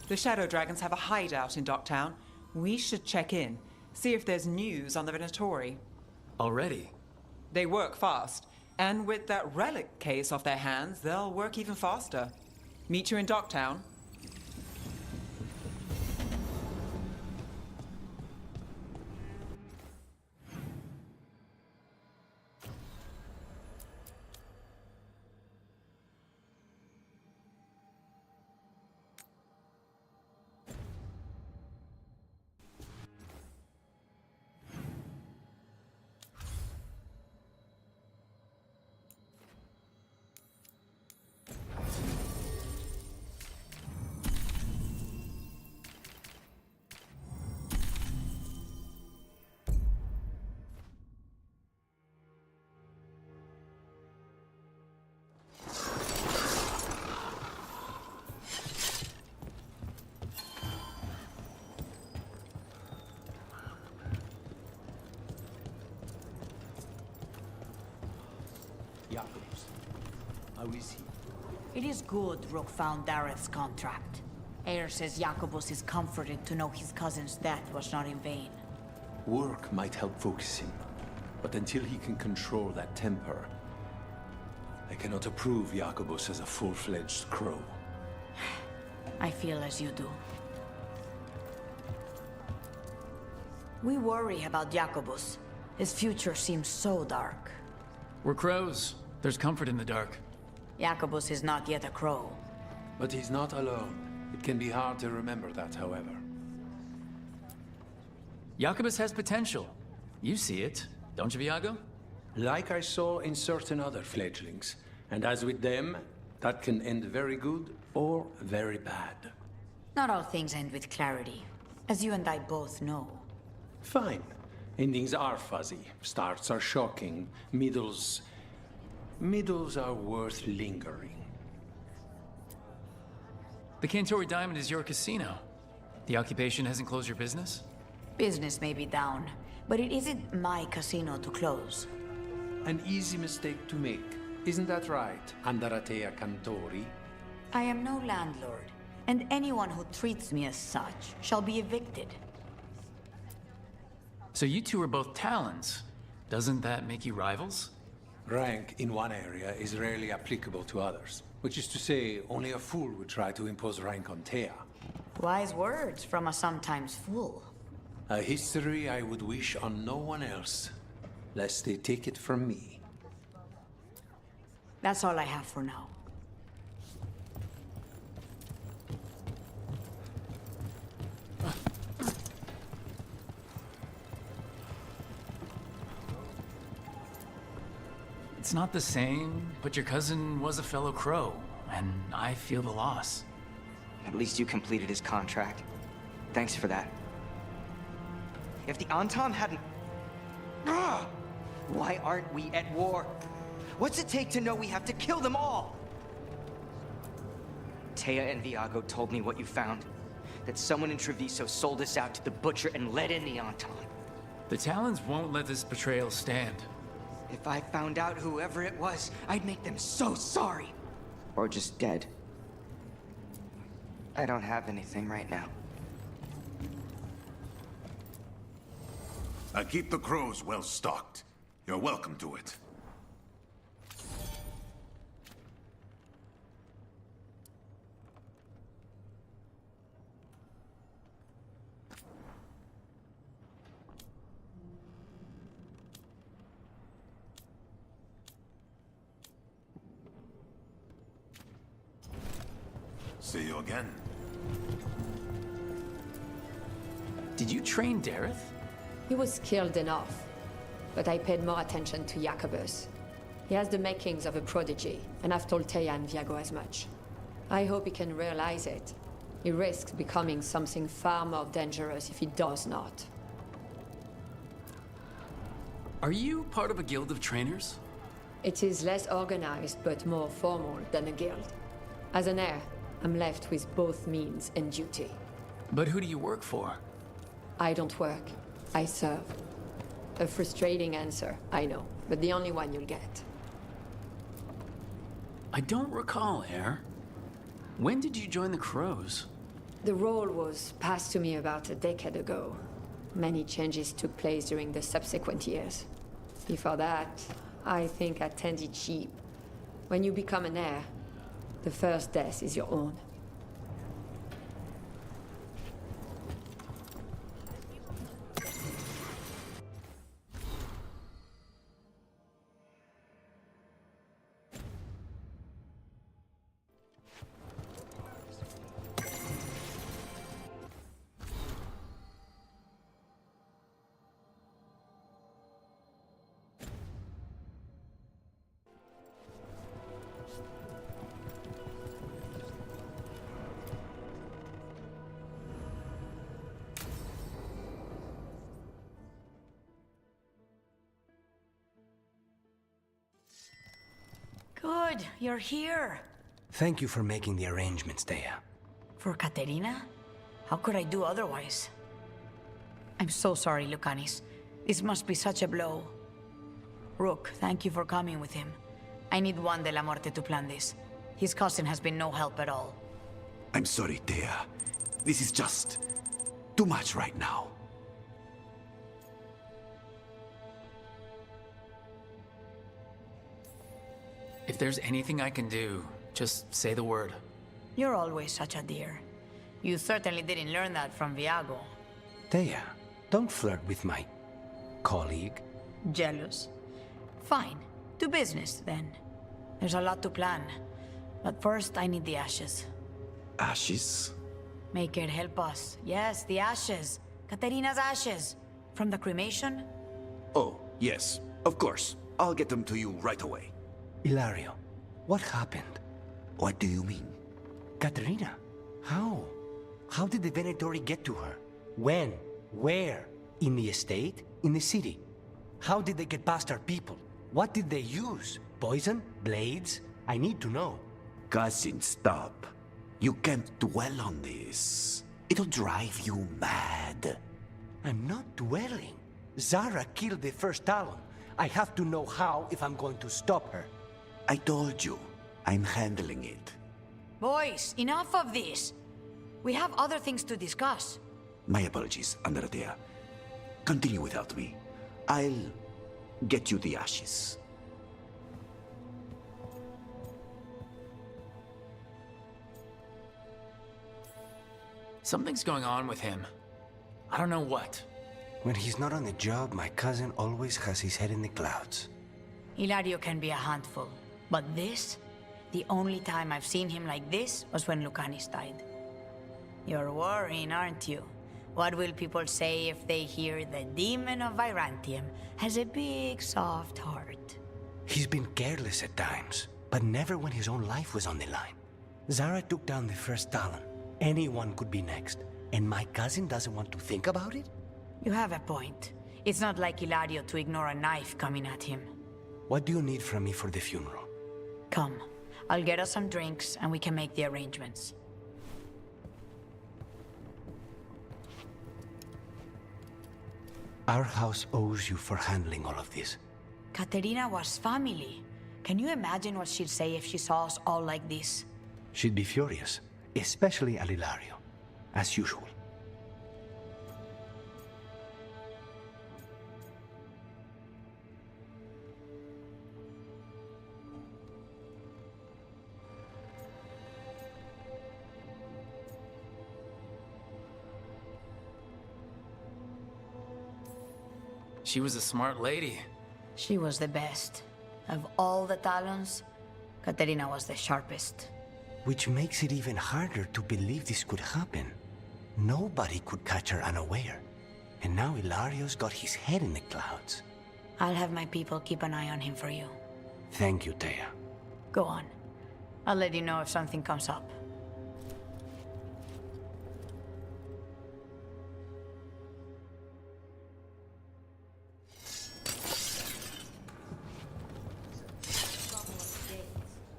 The Shadow Dragons have a hideout in Docktown. We should check in, see if there's news on the Venatori. Already? They work fast, and with that relic case off their hands, they'll work even faster. Meet you in Docktown. Jacobus, how is he? It is good Rook found Dareth's contract. Eyre says Jacobus is comforted to know his cousin's death was not in vain. Work might help focus him, but until he can control that temper, I cannot approve Jacobus as a full-fledged crow. I feel as you do. We worry about Jacobus. His future seems so dark. We're crows. There's comfort in the dark. Jacobus is not yet a crow. But he's not alone. It can be hard to remember that, however. Jacobus has potential. You see it, don't you, Viago? Like I saw in certain other fledglings. And as with them, that can end very good or very bad. Not all things end with clarity, as you and I both know. Fine. Endings are fuzzy. Starts are shocking. Middles are worth lingering. The Cantori Diamond is your casino. The occupation hasn't closed your business? Business may be down, but it isn't my casino to close. An easy mistake to make. Isn't that right, Andaratea Cantori? I am no landlord, and anyone who treats me as such shall be evicted. So you two are both Talons. Doesn't that make you rivals? Rank in one area is rarely applicable to others. Which is to say, only a fool would try to impose rank on Thea. Wise words from a sometimes fool. A history I would wish on no one else, lest they take it from me. That's all I have for now. It's not the same, but your cousin was a fellow crow, and I feel the loss. At least you completed his contract. Thanks for that. If the Anton hadn't... Why aren't we at war? What's it take to know we have to kill them all? Taya and Viago told me what you found. That someone in Treviso sold us out to the Butcher and let in the Anton. The Talons won't let this betrayal stand. If I found out whoever it was, I'd make them so sorry. Or just dead. I don't have anything right now. I keep the crows well stocked. You're welcome to it. See you again. Did you train Dareth? He was skilled enough, but I paid more attention to Jacobus. He has the makings of a prodigy, and I've told Teja and Viago as much. I hope he can realize it. He risks becoming something far more dangerous if he does not. Are you part of a guild of trainers? It is less organized, but more formal than a guild. As an heir, I'm left with both means and duty. But who do you work for? I don't work. I serve. A frustrating answer, I know, but the only one you'll get. I don't recall, heir. When did you join the Crows? The role was passed to me about a decade ago. Many changes took place during the subsequent years. Before that, I think I tended sheep. When you become an heir, the first death is your own. Good, you're here. Thank you for making the arrangements, Teja. For Katerina? How could I do otherwise? I'm so sorry, Lucanis. This must be such a blow. Rook, thank you for coming with him. I need Juan de la Muerte to plan this. His cousin has been no help at all. I'm sorry, Teja. This is just too much right now. If there's anything I can do, just say the word. You're always such a dear. You certainly didn't learn that from Viago. Teja, don't flirt with my colleague. Jealous? Fine. To business, then. There's a lot to plan. But first, I need the ashes. Ashes? Make it help us. Yes, the ashes. Katerina's ashes. From the cremation? Oh, yes, of course. I'll get them to you right away. Ilario, what happened? What do you mean? Katerina, how? How did the Venatori get to her? When? Where? In the estate? In the city? How did they get past our people? What did they use? Poison? Blades? I need to know. Cousin, stop. You can't dwell on this. It'll drive you mad. I'm not dwelling. Zara killed the first Talon. I have to know how if I'm going to stop her. I told you, I'm handling it. Boys, enough of this. We have other things to discuss. My apologies, Andradea. Continue without me. I'll get you the ashes. Something's going on with him. I don't know what. When he's not on the job, my cousin always has his head in the clouds. Ilario can be a handful. But this? The only time I've seen him like this was when Lucanis died. You're worrying, aren't you? What will people say if they hear the demon of Virantium has a big, soft heart? He's been careless at times, but never when his own life was on the line. Zara took down the first Talon. Anyone could be next. And my cousin doesn't want to think about it? You have a point. It's not like Ilario to ignore a knife coming at him. What do you need from me for the funeral? Come. I'll get us some drinks and we can make the arrangements. Our house owes you for handling all of this. Katerina was family. Can you imagine what she'd say if she saw us all like this? She'd be furious, especially at Ilario, as usual. She was a smart lady. She was the best. Of all the Talons, Katerina was the sharpest. Which makes it even harder to believe this could happen. Nobody could catch her unaware. And now Hilario's got his head in the clouds. I'll have my people keep an eye on him for you. Thank you, Thea. Go on. I'll let you know if something comes up.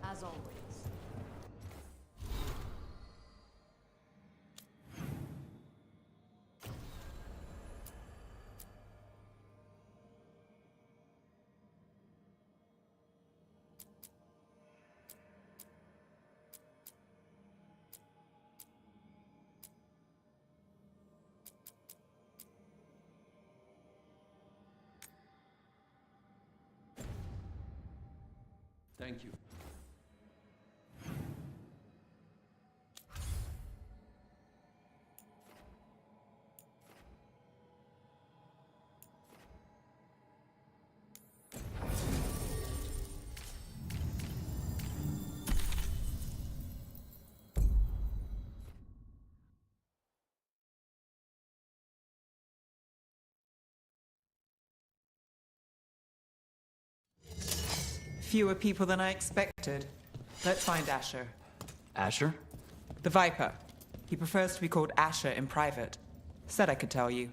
As always. Thank you. Fewer people than I expected. Let's find Asher. Asher? The Viper. He prefers to be called Asher in private. Said I could tell you.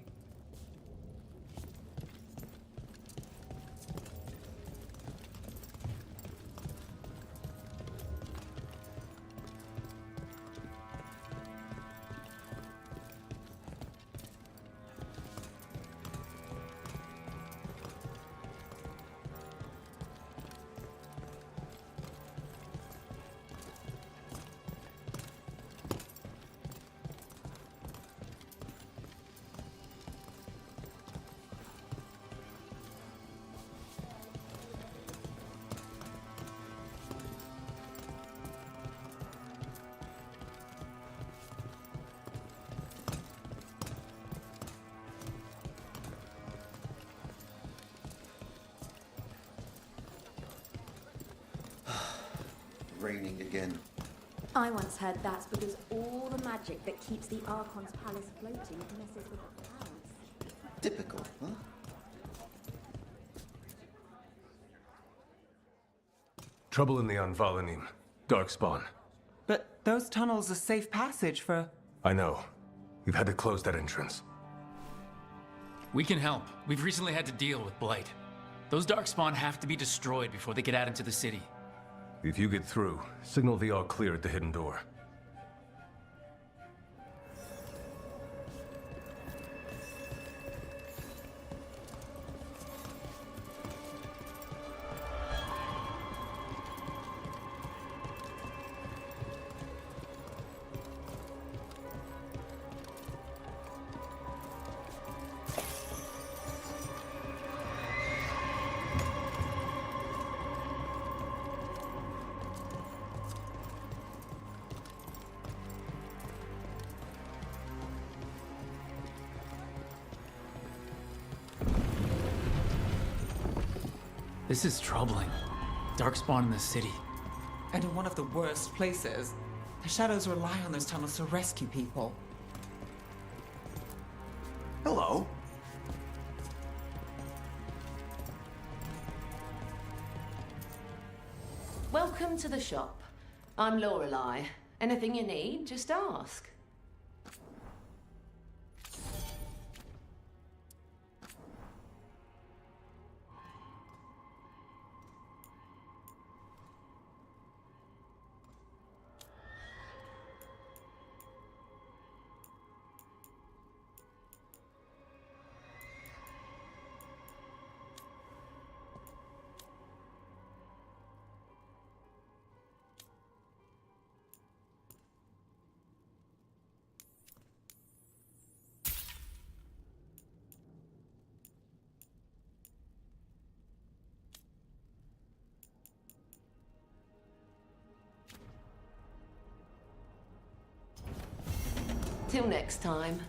Raining again. I once heard that's because all the magic that keeps the Archon's palace floating messes with the clouds. Typical, huh? Trouble in the Anvalanim. Darkspawn. But those tunnels are safe passage for... I know. We've had to close that entrance. We can help. We've recently had to deal with Blight. Those Darkspawn have to be destroyed before they get out into the city. If you get through, signal the all clear at the hidden door. This is troubling. Darkspawn in the city. And in one of the worst places. The Shadows rely on those tunnels to rescue people. Hello. Welcome to the shop. I'm Lorelei. Anything you need, just ask. Till next time.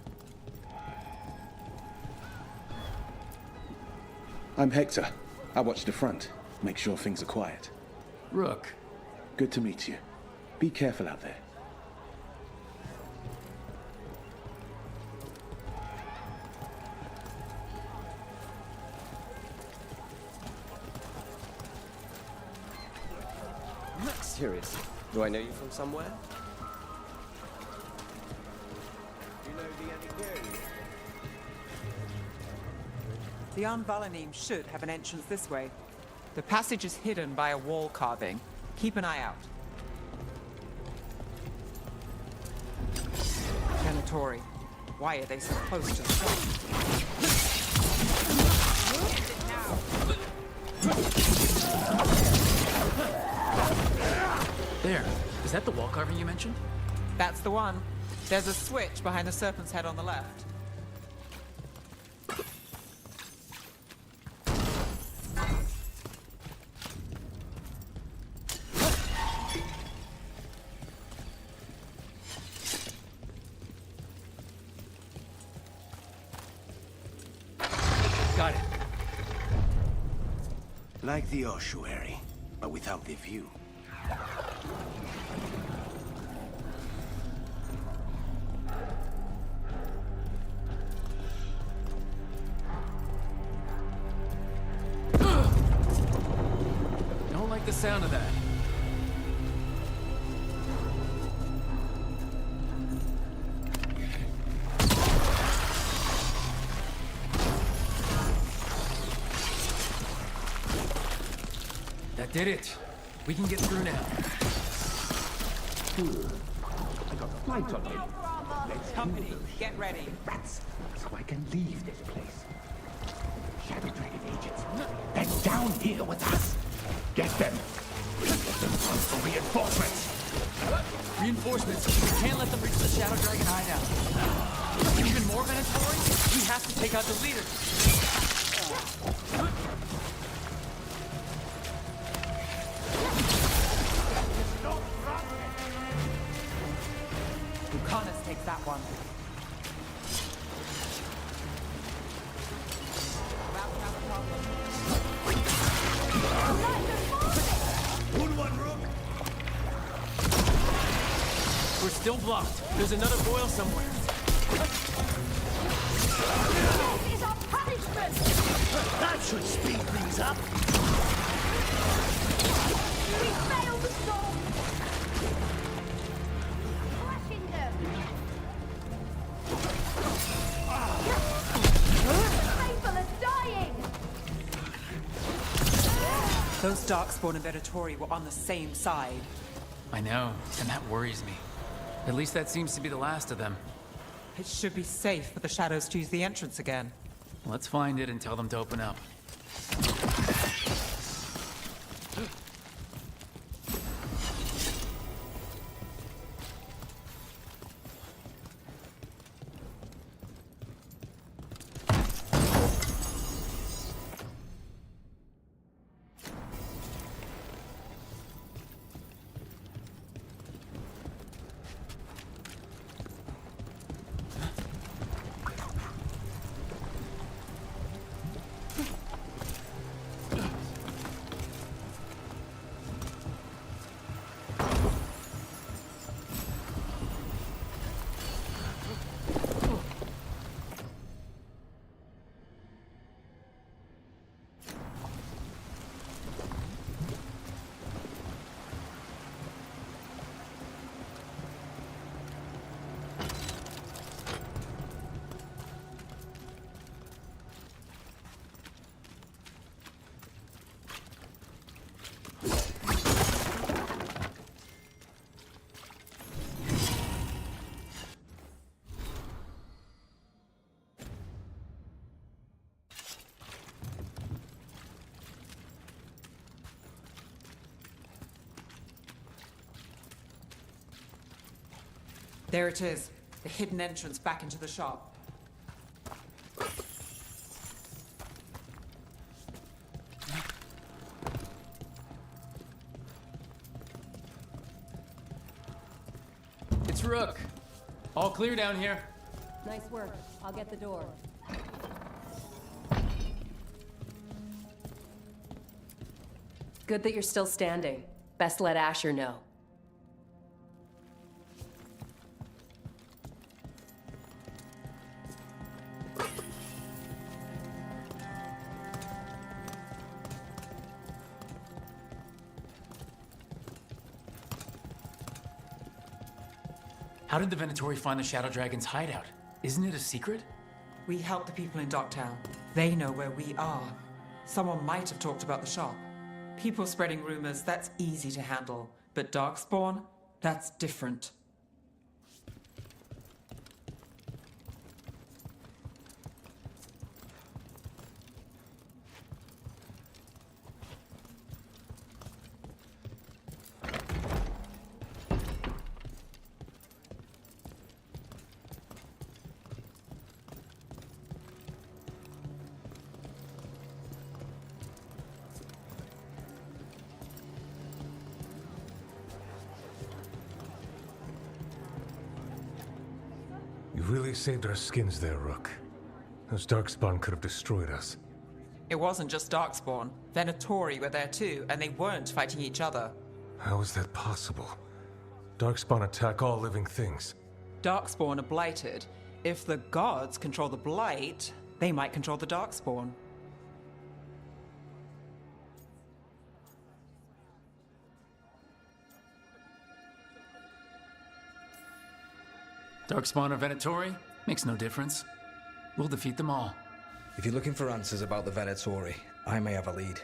I'm Hector. I watch the front. Make sure things are quiet. Rook. Good to meet you. Be careful out there. Seriously, do I know you from somewhere? You know the Antiquarian? The Anvalanim should have an entrance this way. The passage is hidden by a wall carving. Keep an eye out. Venatori. Why are they so close to the shop? There. Is that the wall carving you mentioned? That's the one. There's a switch behind the serpent's head on the left. Got it. Like the ossuary, but without the view. Don't like the sound of that. That did it. We can get through now. I got flights on me. Let's Company, get ready. Rats, so I can leave this place. Shadow Dragon agents, they're down here with us. Get them. Get them run for reinforcements. Reinforcements. We can't let them reach the Shadow Dragon hideout. Even more Venatori? We have to take out the leader. Lucanus takes that one. We're still blocked. There's another boil somewhere. This is our punishment! That should speed things up. We failed the storm! Crushing them! People are dying! Those Darkspawn and Venatori were on the same side. I know, and that worries me. At least that seems to be the last of them. It should be safe for the shadows to use the entrance again. Let's find it and tell them to open up. There it is, the hidden entrance back into the shop. It's Rook. All clear down here. Nice work. I'll get the door. Good that you're still standing. Best let Asher know. How did the Venatori find the Shadow Dragon's hideout? Isn't it a secret? We help the people in Docktown. They know where we are. Someone might have talked about the shop. People spreading rumors, that's easy to handle. But Darkspawn, that's different. You really saved our skins there, Rook. Those Darkspawn could have destroyed us. It wasn't just Darkspawn. Venatori were there too, and they weren't fighting each other. How is that possible? Darkspawn attack all living things. Darkspawn are blighted. If the gods control the blight, they might control the Darkspawn. Darkspawn or Venatori? Makes no difference. We'll defeat them all. If you're looking for answers about the Venatori, I may have a lead.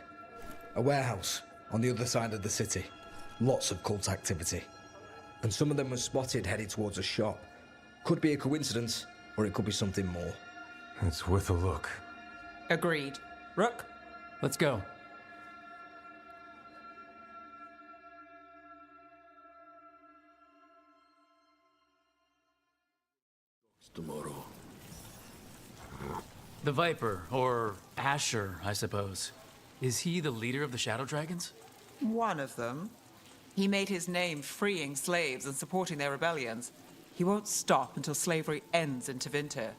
A warehouse on the other side of the city. Lots of cult activity. And some of them were spotted headed towards a shop. Could be a coincidence, or it could be something more. It's worth a look. Agreed. Rook? Let's go. Tomorrow. The Viper, or Asher, I suppose. Is he the leader of the Shadow Dragons? One of them. He made his name freeing slaves and supporting their rebellions. He won't stop until slavery ends in Tevinter.